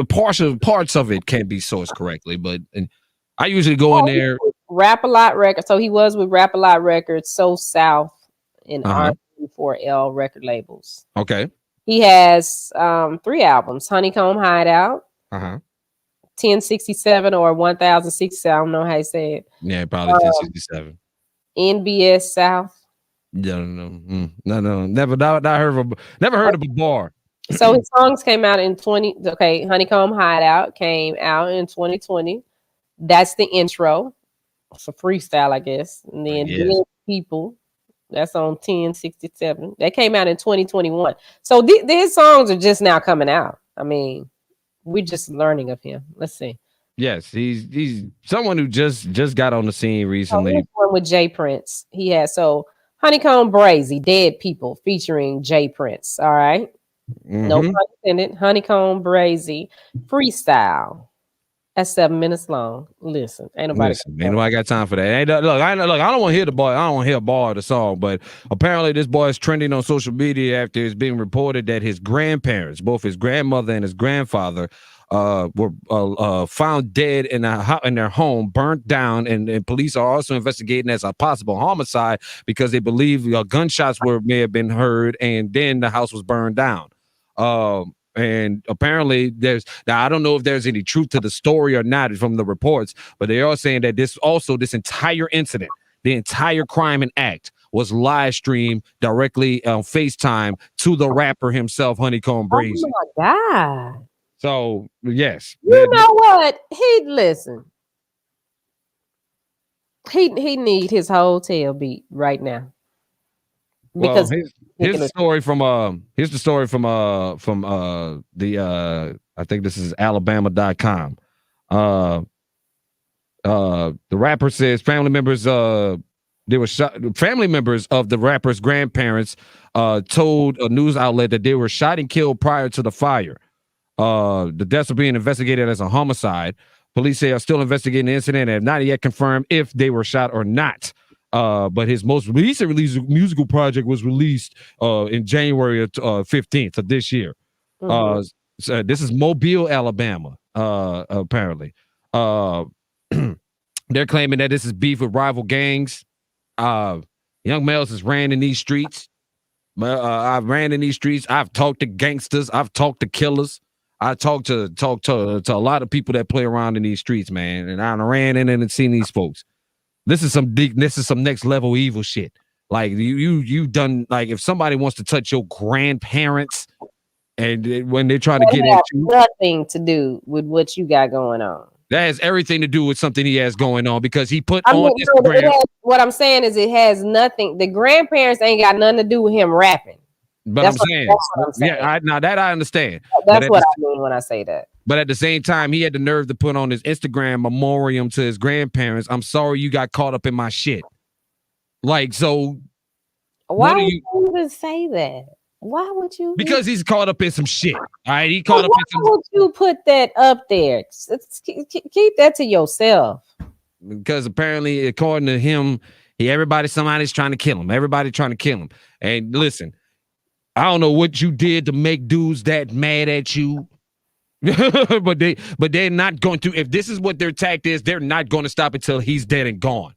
parts of it can't be sourced correctly. But I usually go in there. Rap-A-Lot Records. So he was with Rap-A-Lot Records, So South, and R4L record labels. Okay. He has 3 albums: Honeycomb Hideout, 1067 or 1067. I don't know how you say it. Yeah, probably 1067. NBS South. No, never heard of a bar. So his songs came out in Honeycomb Hideout came out in 2020. That's the intro. It's a freestyle, I guess. And then Dead People, that's on 1067. That came out in 2021. So these songs are just now coming out. I mean, we're just learning of him. Let's see. Yes, he's someone who just got on the scene Oh, recently. here's one with Jay Prince. He has Honeycomb Brazy, Dead People, featuring Jay Prince. All right. No Hmm pun intended. Honeycomb Brazy freestyle. That's 7 minutes long. Listen, ain't nobody. Listen, ain't nobody got time for that. Look, I don't want to hear the boy. I don't want to hear a bar of the song, but apparently this boy is trending on social media after it's being reported that his grandparents, both his grandmother and his grandfather, were found dead in their home, burnt down, and police are also investigating as a possible homicide because they believe gunshots may have been heard, and then the house was burned down. And apparently now I don't know if there's any truth to the story or not from the reports, but they are saying that this entire incident, the entire crime and act was live streamed directly on FaceTime to the rapper himself, Honeycomb Oh Brazy. my God. So yes, You know what? He listen. He need his hotel beat right now. well, Because here's the story from the I think this is Alabama.com. The rapper says family members family members of the rapper's grandparents told a news outlet that they were shot and killed prior to the fire. The deaths are being investigated as a homicide. Police say are still investigating the incident and have not yet confirmed if they were shot or not. But his most recent musical project was released in January of 15th of this year. So this is Mobile, Alabama, apparently. They're claiming that this is beef with rival gangs. Young Melz has ran in these streets. I've ran in these streets. I've talked to gangsters. I've talked to killers. I talked to a lot of people that play around in these streets, man. And I ran in and seen these folks. This is some next level evil shit. Like you done, like if somebody wants to touch your grandparents and when they're trying to get at you, nothing to do with what you got going on. that has everything to do with something he has going on because he put on Instagram. What I'm saying is it has nothing. The grandparents ain't got nothing to do with him rapping. But that's what I'm saying. Yeah, now that I understand. That's what I mean when I say that. But at the same time, he had the nerve to put on his Instagram memoriam to his grandparents. I'm sorry you got caught up in my shit. Like, so why would you even say that? Why would you? Because he's caught up in some shit. All right, he caught up in some. Why would you put that up there? Keep that to yourself. Because apparently, according to him, somebody's trying to kill him. Everybody trying to kill him. And listen, I don't know what you did to make dudes that mad at you. but they're not going to. If this is what their tact is, they're not going to stop until he's dead and gone.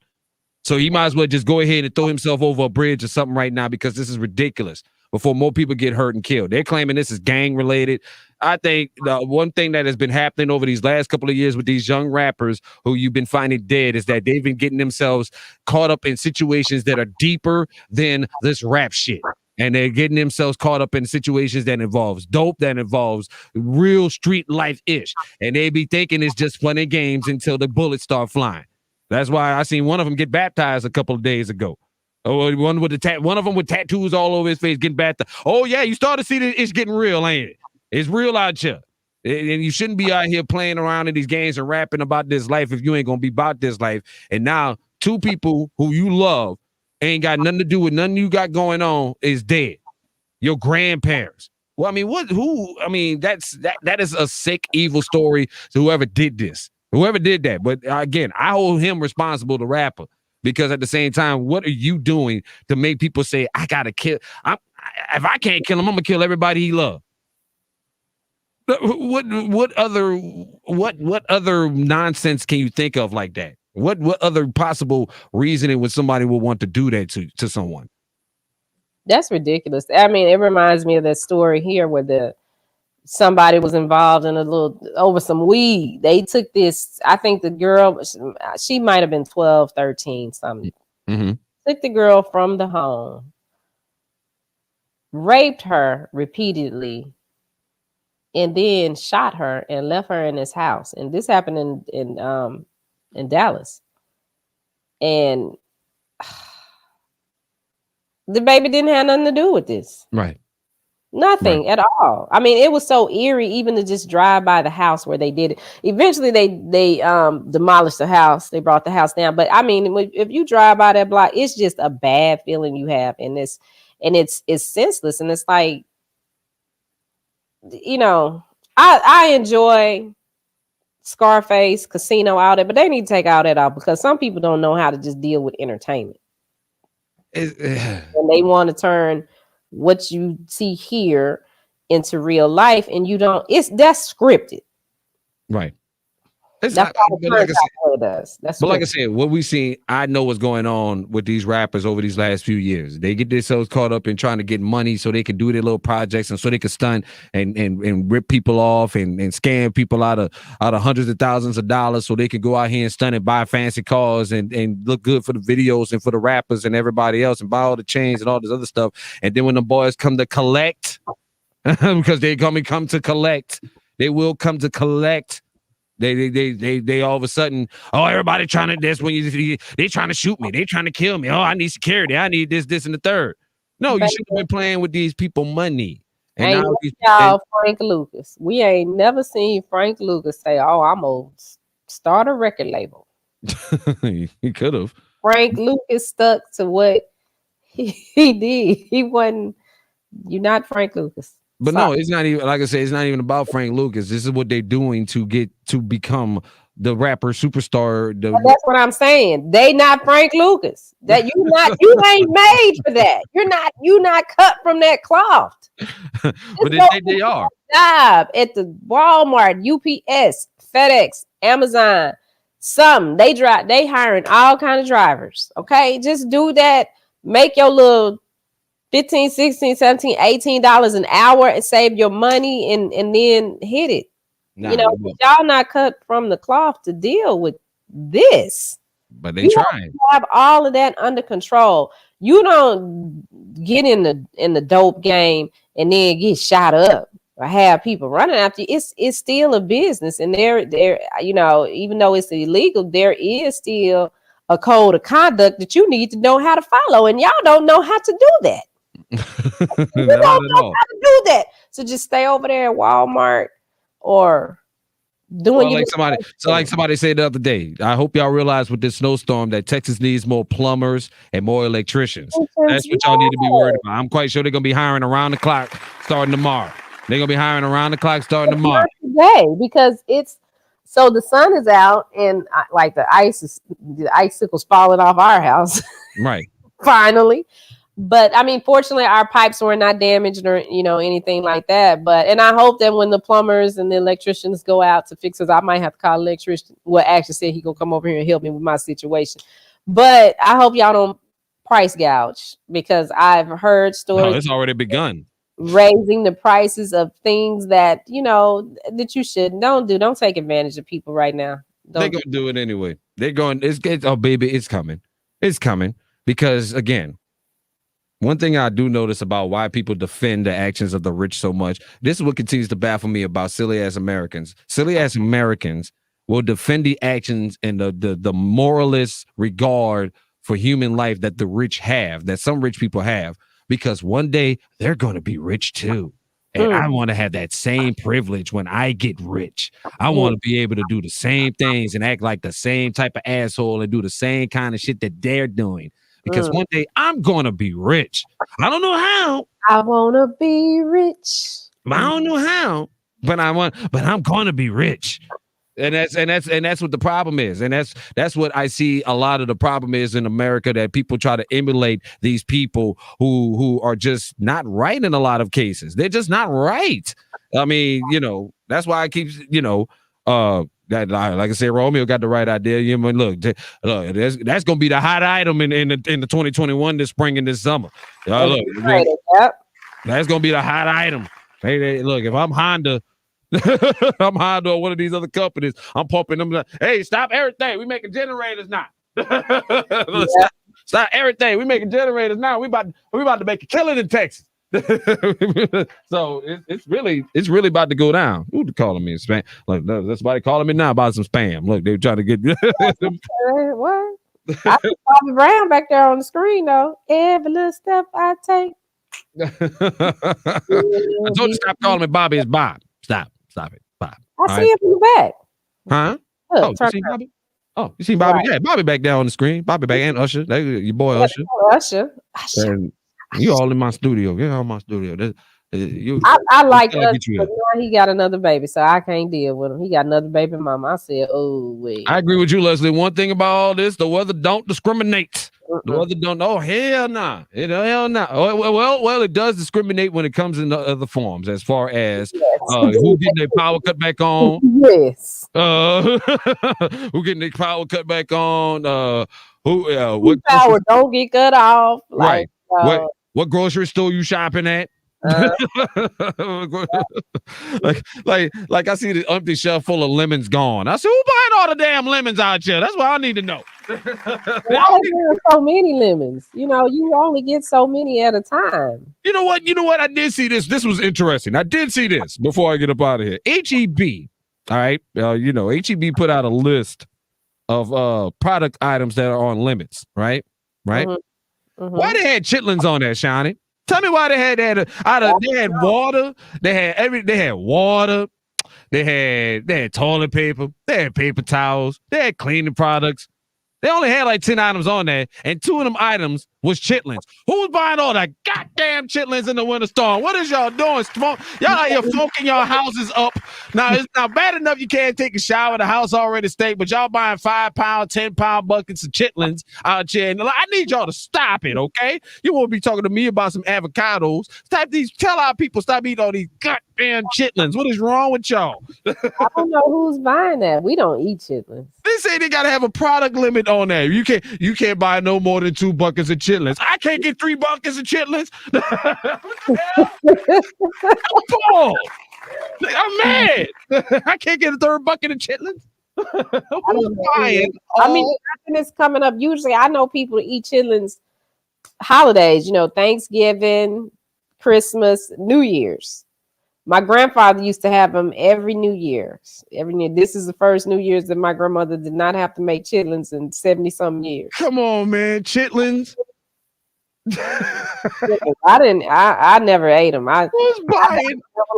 So he might as well just go ahead and throw himself over a bridge or something right now because this is ridiculous. Before more people get hurt and killed, they're claiming this is gang related. I think the one thing that has been happening over these last couple of years with these young rappers who you've been finding dead is that they've been getting themselves caught up in situations that are deeper than this rap shit. And they're getting themselves caught up in situations that involves dope, that involves real street life-ish. And they be thinking it's just fun and games until the bullets start flying. That's why I seen one of them get baptized a couple of days ago. Oh, one of them with tattoos all over his face getting baptized. Oh, yeah, you start to see that it's getting real, ain't it? It's real out here. And you shouldn't be out here playing around in these games and rapping about this life if you ain't going to be about this life. And now two people who you love ain't got nothing to do with nothing you got going on is dead. Your grandparents. Well, I mean, that is a sick, evil story to whoever did this, whoever did that. But again, I hold him responsible, the rapper, because at the same time, what are you doing to make people say, I gotta kill? If I can't kill him, I'm gonna kill everybody he loves. What other nonsense can you think of like that? What other possible reasoning would somebody would want to do that to someone? That's ridiculous. I mean, it reminds me of that story here where somebody was involved in over some weed. They took this, I think the girl, she might have been 12, 13, something. Mm-hmm. Took the girl from the home, raped her repeatedly, and then shot her and left her in his house. And this happened in Dallas. And the baby didn't have nothing to do with this. Right. Nothing at all. I mean, it was so eerie even to just drive by the house where they did it. Eventually they demolished the house. They brought the house down. But I mean, if you drive by that block, it's just a bad feeling you have, and it's senseless. And it's like, you know, I enjoy Scarface, Casino, all that, but they need to take all that out because some people don't know how to just deal with entertainment. And they want to turn what you see here into real life, and you don't. That's scripted, right? That's how it like does. That's but like I said, what we see, I know what's going on with these rappers over these last few years. They get themselves caught up in trying to get money so they can do their little projects and so they can stunt and rip people off and scam people out of hundreds of thousands of dollars so they can go out here and stunt and buy fancy cars and look good for the videos and for the rappers and everybody else and buy all the chains and all this other stuff. And then when the boys come to collect, because they come to collect, they will come to collect. They all of a sudden, oh, everybody trying to this when they trying to shoot me, they trying to kill me. Oh, I need security, I need this and the third. No, you should have been playing with these people money. And now y'all, Frank Lucas. We ain't never seen Frank Lucas say, "Oh, I'm gonna start a record label." He could have. Frank Lucas stuck to what he did. He wasn't. You're not Frank Lucas. But no, it's not even, like I said, it's not even about Frank Lucas. This is what they're doing to get to become the rapper superstar. That's what I'm saying. They not Frank Lucas. That you ain't made for that. You're not cut from that cloth. But they are. Job at the Walmart, UPS, FedEx, Amazon, they hiring all kind of drivers. Okay, just do that. Make your little $15, $16, $17, $18 an hour and save your money and then hit it. Nah, y'all not cut from the cloth to deal with this. But they trying to have all of that under control. You don't get in the dope game and then get shot up or have people running after you. It's still a business, and there even though it's illegal, there is still a code of conduct that you need to know how to follow, and y'all don't know how to do that. You don't know how to do that. So just stay over there at Walmart or doing like somebody said the other day. I hope y'all realize with this snowstorm that Texas needs more plumbers and more electricians. That's what y'all need to be worried about. I'm quite sure they're gonna be hiring around the clock starting tomorrow. They're gonna be hiring around the clock starting tomorrow. Today, because so the sun is out and like the icicles falling off our house. Right. Finally. But I mean, fortunately, our pipes were not damaged or anything like that. And I hope that when the plumbers and the electricians go out to fix us, I might have to call an electrician. Well, actually, said he gonna come over here and help me with my situation. But I hope y'all don't price gouge, because I've heard stories. No, it's already begun. Raising the prices of things that that you shouldn't. Don't take advantage of people right now. They're gonna do it anyway. They're going. Oh baby, it's coming. It's coming because again. One thing I do notice about why people defend the actions of the rich so much, this is what continues to baffle me about silly-ass Americans. Silly-ass Americans will defend the actions and the moralist regard for human life that the rich have, that some rich people have, because one day they're going to be rich too. And I want to have that same privilege when I get rich. I want to be able to do the same things and act like the same type of asshole and do the same kind of shit that they're doing. Because one day I'm gonna be rich. I don't know how. I wanna be rich. I don't know how, but I'm gonna be rich. And that's what the problem is. And that's what I see a lot of the problem is in America, that people try to emulate these people who are just not right in a lot of cases. They're just not right. I mean, that's why I keep, that, like I said, Romeo got the right idea. Look, that's gonna be the hot item in the 2021 this spring and this summer. That's gonna be the hot item. Hey, look, if I'm Honda, I'm Honda or one of these other companies, I'm pumping them. Hey, stop everything. We making generators now. Stop everything. We making generators now. We about to make a killing in Texas. So it's really about to go down. Who's calling me spam? Like, there's somebody calling me now about some spam. Look, they're trying to get what? I see Bobby Brown back there on the screen though. Every little step I take, I told you stop calling me Bobby. It's Bob. Stop it, Bob. I see him in the back. Huh? Look, Oh, you see Bobby? Oh, you see Bobby? Right. Yeah, Bobby back there on the screen. Bobby back and Usher. They, your boy Usher. Usher. And you all in my studio. Get out of my studio. I like Usher, but now he got another baby, so I can't deal with him. He got another baby mama. I said, oh, wait. I agree with you, Leslie. One thing about all this, the weather don't discriminate. The weather don't. Oh, hell nah. Hell nah. Well, it does discriminate when it comes in the other forms, as far as who getting their power cut back on. Yes. Who getting their power cut back on. What power don't get cut off. Right. What grocery store you shopping at? Like I see the empty shelf full of lemons gone. I said, who buying all the damn lemons out here? That's what I need to know. Why is there so many lemons? You only get so many at a time. You know what? I did see this. This was interesting. I did see this before I get up out of here. HEB, all right. HEB put out a list of product items that are on limits, right? Why they had chitlins on there, Shani? Tell me why they had that. They had water. They had water. They had toilet paper. They had paper towels. They had cleaning products. They only had like 10 items on there, and 2 of them items was chitlins. Who's buying all that goddamn chitlins in the winter storm? What is y'all doing? Y'all out here funking your houses up. Now, it's not bad enough you can't take a shower. The house already stank, but y'all buying 5-pound, 10-pound buckets of chitlins out here. And I need y'all to stop it, okay? You won't be talking to me about some avocados. Tell our people stop eating all these goddamn chitlins. What is wrong with y'all? I don't know who's buying that. We don't eat chitlins. They say they gotta have a product limit on there. You can't buy no more than 2 buckets of chitlins. I can't get 3 buckets of chitlins. I'm mad. I can't get a 3rd bucket of chitlins. Who's buying? I mean, it's coming up. Usually, I know people eat chitlins holidays. Thanksgiving, Christmas, New Year's. My grandfather used to have them every New Year's. This is the first New Year's that my grandmother did not have to make chitlins in 70-some years. Come on, man, chitlins. I never ate them. I never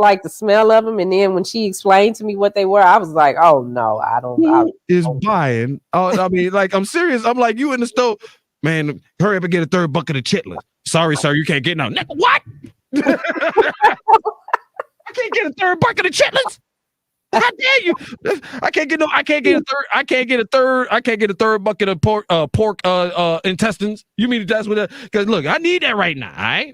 liked the smell of them. And then when she explained to me what they were, I was like, oh no, I don't. Who is buying? Oh, I mean, like, I'm serious. I'm like, you in the stove, man. Hurry up and get a 3rd bucket of chitlins. Sorry, sir, you can't get no. What? I can't get a 3rd bucket of chitlins. How dare you? I can't get a third bucket of pork intestines. You mean that's what? Because look, I need that right now. All right.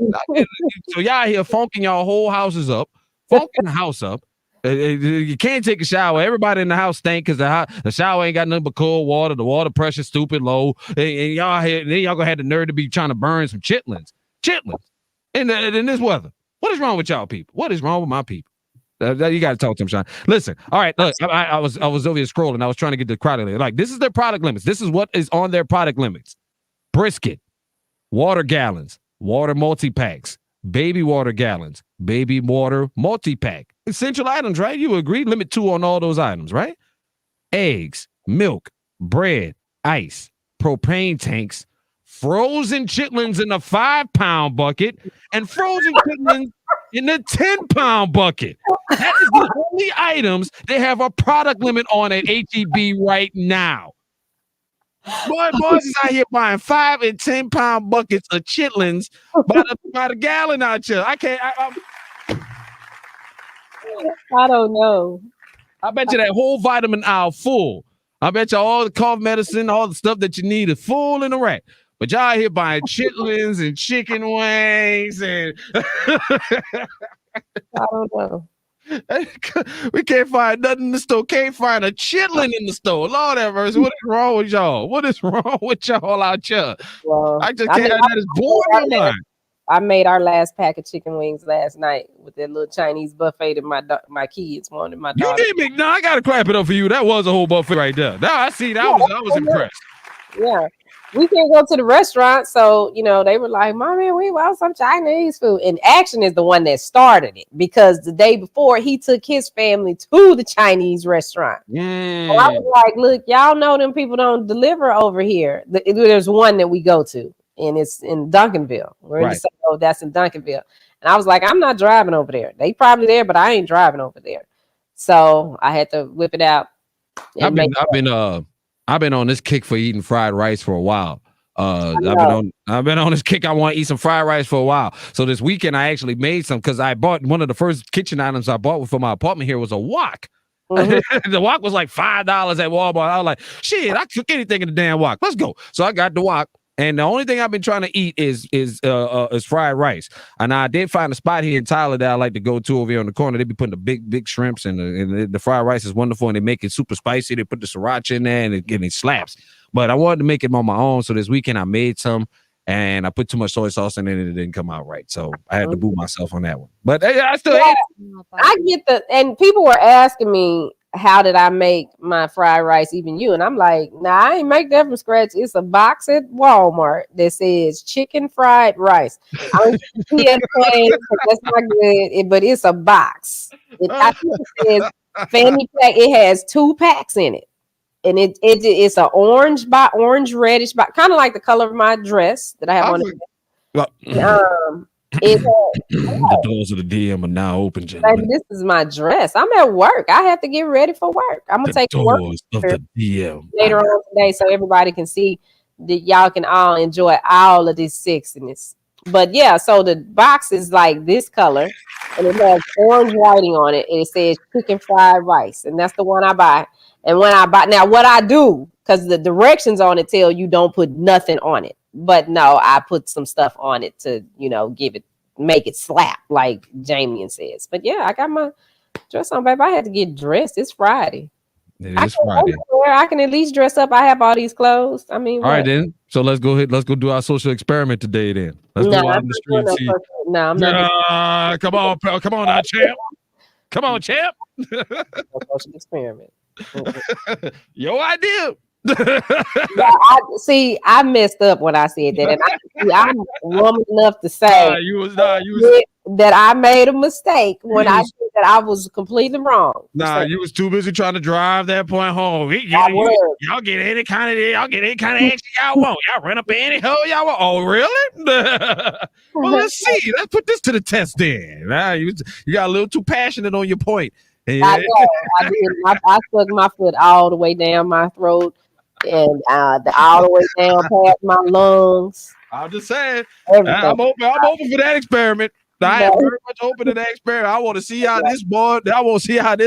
So y'all here funking y'all whole houses up, funking the house up. You can't take a shower. Everybody in the house stink because the shower ain't got nothing but cold water. The water pressure stupid low, and y'all here, then y'all gonna have the nerve to be trying to burn some chitlins in this weather. What is wrong with y'all people? What is wrong with my people? You got to talk to them, Sean. Listen, all right. Look, I was over here scrolling. I was trying to get the product limit. Like, this is their product limits. This is what is on their product limits: brisket, water gallons, water multi-packs, baby water gallons, baby water multi-pack. Essential items, right? You agree? Limit 2 on all those items, right? Eggs, milk, bread, ice, propane tanks, frozen chitlins in a 5-pound bucket, and frozen chitlins in the 10-pound bucket. That is the only items they have a product limit on at HEB right now. Boys is out here buying 5 and 10-pound buckets of chitlins by the gallon out here. I don't know. I bet you that whole vitamin aisle full. I bet you all the cough medicine, all the stuff that you need is full in the rack. But y'all out here buying chitlins and chicken wings and I don't know. We can't find nothing in the store. Can't find a chitlin in the store. Lord have mercy. What is wrong with y'all? What is wrong with y'all out here? Well, I just can't. That is boring my mind. I made our last pack of chicken wings last night with that little Chinese buffet that my kids wanted. My daughter. You did make. No, I gotta clap it up for you. That was a whole buffet right there. Now I see. I was impressed. Yeah. We can't go to the restaurant, so they were like, "Mommy, we want some Chinese food." And Action is the one that started it because the day before he took his family to the Chinese restaurant. So I was like, "Look, y'all know them people don't deliver over here. There's one that we go to, and it's in Duncanville. We're in Right. DeSoto, that's in Duncanville. And I was like, I'm not driving over there. They probably there, but I ain't driving over there. So I had to whip it out. I've been on this kick for eating fried rice for a while. I've been on this kick. I want to eat some fried rice for a while. So this weekend I actually made some because I bought one of the first kitchen items I bought for my apartment here was a wok. Mm-hmm. The wok was like $5 at Walmart. I was like, shit, I cook anything in the damn wok. Let's go. So I got the wok. And the only thing I've been trying to eat is fried rice. And I did find a spot here in Tyler that I like to go to over here on the corner. They be putting the big shrimps and the fried rice is wonderful. And they make it super spicy. They put the sriracha in there and it slaps. But I wanted to make it on my own. So this weekend I made some and I put too much soy sauce in it and it didn't come out right. So I had to boo myself on that one. But I still ate it. I get and people were asking me, how did I make my fried rice? Even you. And I'm like, nah, I ain't make that from scratch. It's a box at Walmart that says chicken fried rice. I don't see it plain, that's not good, but it's a box. I think it says fanny pack. It has 2 packs in it. And it's an orange reddish box, kind of like the color of my dress that I have on. The doors of the DM are now open, gentlemen. This is my dress. I'm at work. I have to get ready for work. I'm gonna take work of the DM later on today, so everybody can see that y'all can all enjoy all of this sexiness. But yeah, so the box is like this color, and it has orange writing on it, and it says chicken fried rice, and that's the one I buy. And when I buy now, what I do, because the directions on it tell you don't put nothing on it. But no, I put some stuff on it to, make it slap, like Jamie says. But yeah, I got my dress on, baby. I had to get dressed. It's Friday. It is Friday. I can at least dress up. I have all these clothes. I mean, all right then. So let's go ahead. Let's go do our social experement today then. Let's go out in the street. No, I'm not. Come on now, champ. Come on, champ. Social experiment. Your idea. I messed up when I said that, and I'm woman enough to say that I made a mistake when I said that I was completely wrong. You was too busy trying to drive that point home. Y'all get any kind of action y'all want. Y'all run up any hole y'all want. Oh, really? Well, let's see. Let's put this to the test then. You got a little too passionate on your point. Yeah. I know. I stuck my foot all the way down my throat. And all the way down past my lungs. I'm just saying, I'm open for that experiment. I am very much open to that experiment. I want to see how this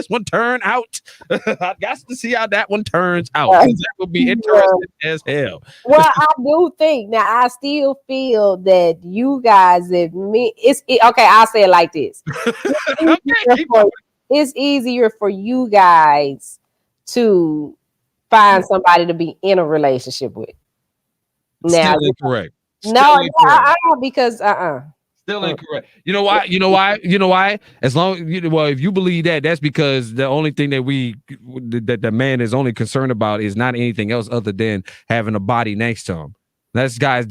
one turn out. I got to see how that one turns out. That would be interesting as hell. Well, I do think now. I still feel that you guys, okay. I'll say it like this. It's easier for you guys to find somebody to be in a relationship with. Now, still incorrect. Because still incorrect. You know why? As long if you believe that, that's because the only thing that the man is only concerned about is not anything else other than having a body next to him. There's guys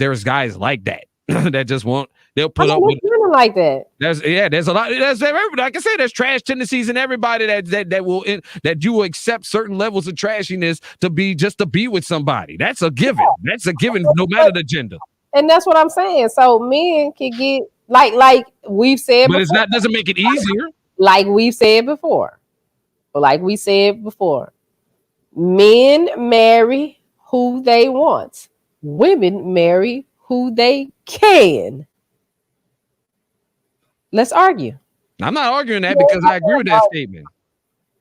like that that just want. They'll put up with like that. There's a lot. Like I said, there's trash tendencies in everybody that you will accept certain levels of trashiness to be with somebody. That's a given. That's a given, no matter the gender. And that's what I'm saying. So men can get like we've said, but before, doesn't make it easier. Like we've said before. Men marry who they want. Women marry who they can. Let's argue. I'm not arguing that because I agree with that statement.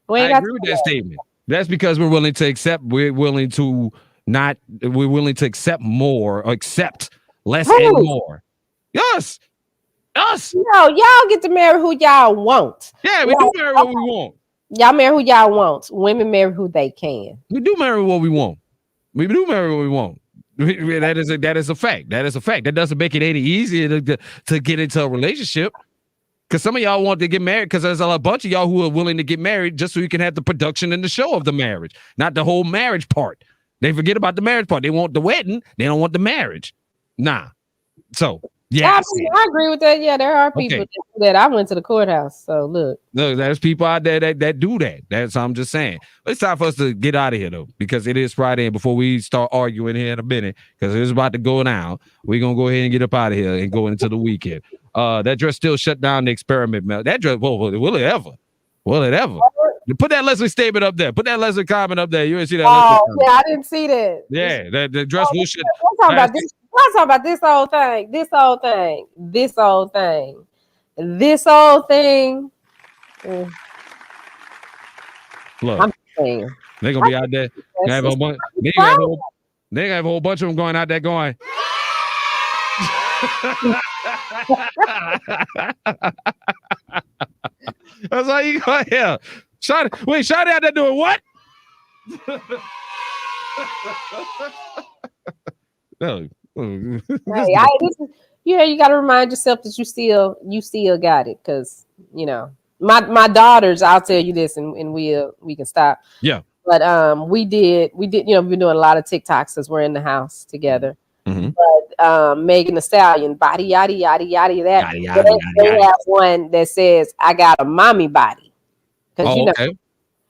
I agree with that statement. That's because we're willing to accept. We're willing to accept more, accept less and more. Yes. No, y'all get to marry who y'all want. Yeah, we do marry what we want. Y'all marry who y'all want. Women marry who they can. We do marry what we want. That is a fact. That doesn't make it any easier to get into a relationship. Because some of y'all want to get married because there's a bunch of y'all who are willing to get married just so you can have the production and the show of the marriage, not the whole marriage part. They forget about the marriage part. They want the wedding. They don't want the marriage. Nah. So Yes. I agree with that. Yeah, there are people that do that. I went to the courthouse. So look, there's people out there that do that. That's I'm just saying. But it's time for us to get out of here though, because it is Friday, and before we start arguing here in a minute, because it's about to go now, we're gonna go ahead and get up out of here and go into the weekend. That dress still shut down the experiment, Mel. That dress, will it ever? Will it ever? Put that Leslie statement up there. Put that Leslie comment up there. You didn't see that. Yeah, I didn't see that. Yeah, the dress will shut. Let's talk about this. Let's talk about this whole thing. This whole thing. This whole thing. This whole thing. Look, I'm saying they're gonna be out there. They have a bunch. They have a whole bunch of them going out there going. That's how you go here. Shani out there doing what? No. You got to remind yourself that you still got it, because my daughters. I'll tell you this, and we can stop. Yeah. But we did. We've been doing a lot of TikToks as we're in the house together. Mm-hmm. But Megan Thee Stallion, body yada yada yada. They have one that says, "I got a mommy body," because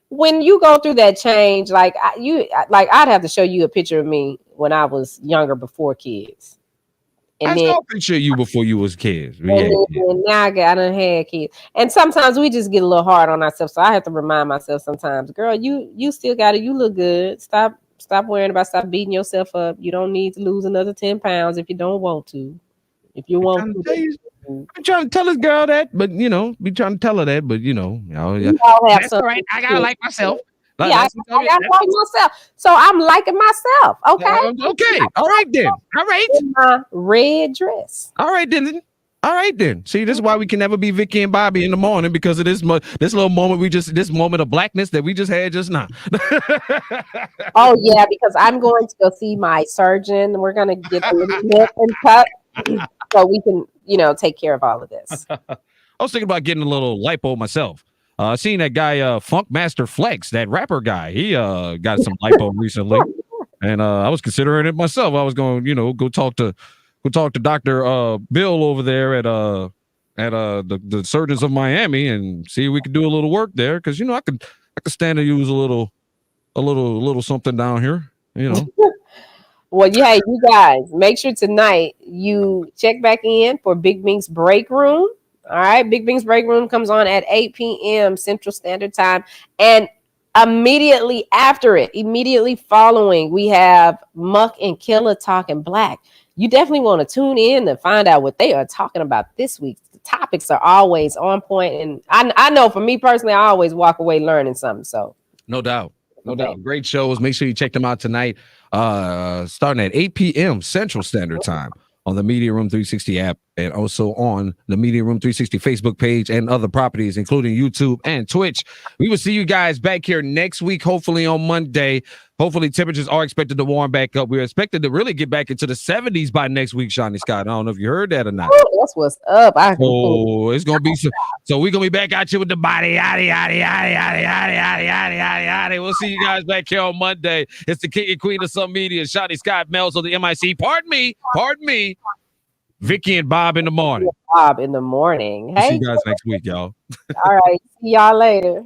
when you go through that change, like I'd have to show you a picture of me when I was younger, before kids. And I saw a picture of you before you was kids. And now I done had kids. And sometimes we just get a little hard on ourselves. So I have to remind myself sometimes, girl, you still got it. You look good. Stop worrying about, stop beating yourself up. You don't need to lose another 10 pounds if you don't want to. If you want to. I'm trying to tell this girl that, but be trying to tell her that, but that's all right. I gotta like myself. I gotta like myself. So I'm liking myself. Okay. Okay. All right then. All right. In my red dress. All right then. All right then. See, this is why we can never be Vicky and Bobby in the morning, because of this little moment this moment of blackness that we just had just now. Oh yeah, because I'm going to go see my surgeon. We're gonna get the nip and cut so we can, take care of all of this. I was thinking about getting a little lipo myself. Seeing that guy Funk Master Flex, that rapper guy, he got some lipo recently, and I was considering it myself. I was going, go talk to Dr. Bill over there at the Surgeons of Miami and see if we could do a little work there, because I could stand to use a little something down here, Well, yeah, you guys, make sure tonight you check back in for Big Bink's Break Room. All right, Big Bink's Break Room comes on at 8 p.m. Central Standard Time, and immediately after it, immediately following, we have Muck and Killer Talking Black. You definitely want to tune in to find out what they are talking about this week. The topics are always on point, and I know for me personally, I always walk away learning something. So no doubt. Great shows. Make sure you check them out tonight, starting at 8 p.m. Central Standard Time on the Media Room 360 app, and also on the Media Room 360 Facebook page and other properties, including YouTube and Twitch. We will see you guys back here next week, hopefully on Monday. Hopefully temperatures are expected to warm back up. We're expected to really get back into the 70s by next week, Shani Scott. I don't know if you heard that or not. Oh, that's what's up. It's going to be so we're going to be back at you with the body. We'll see you guys back here on Monday. It's the king and queen of some media, Shani Scott, Melz of the MIC. Pardon me. Vicky and Bob in the morning. Bob in the morning. Hey, see you guys next week, y'all. All right. See y'all later.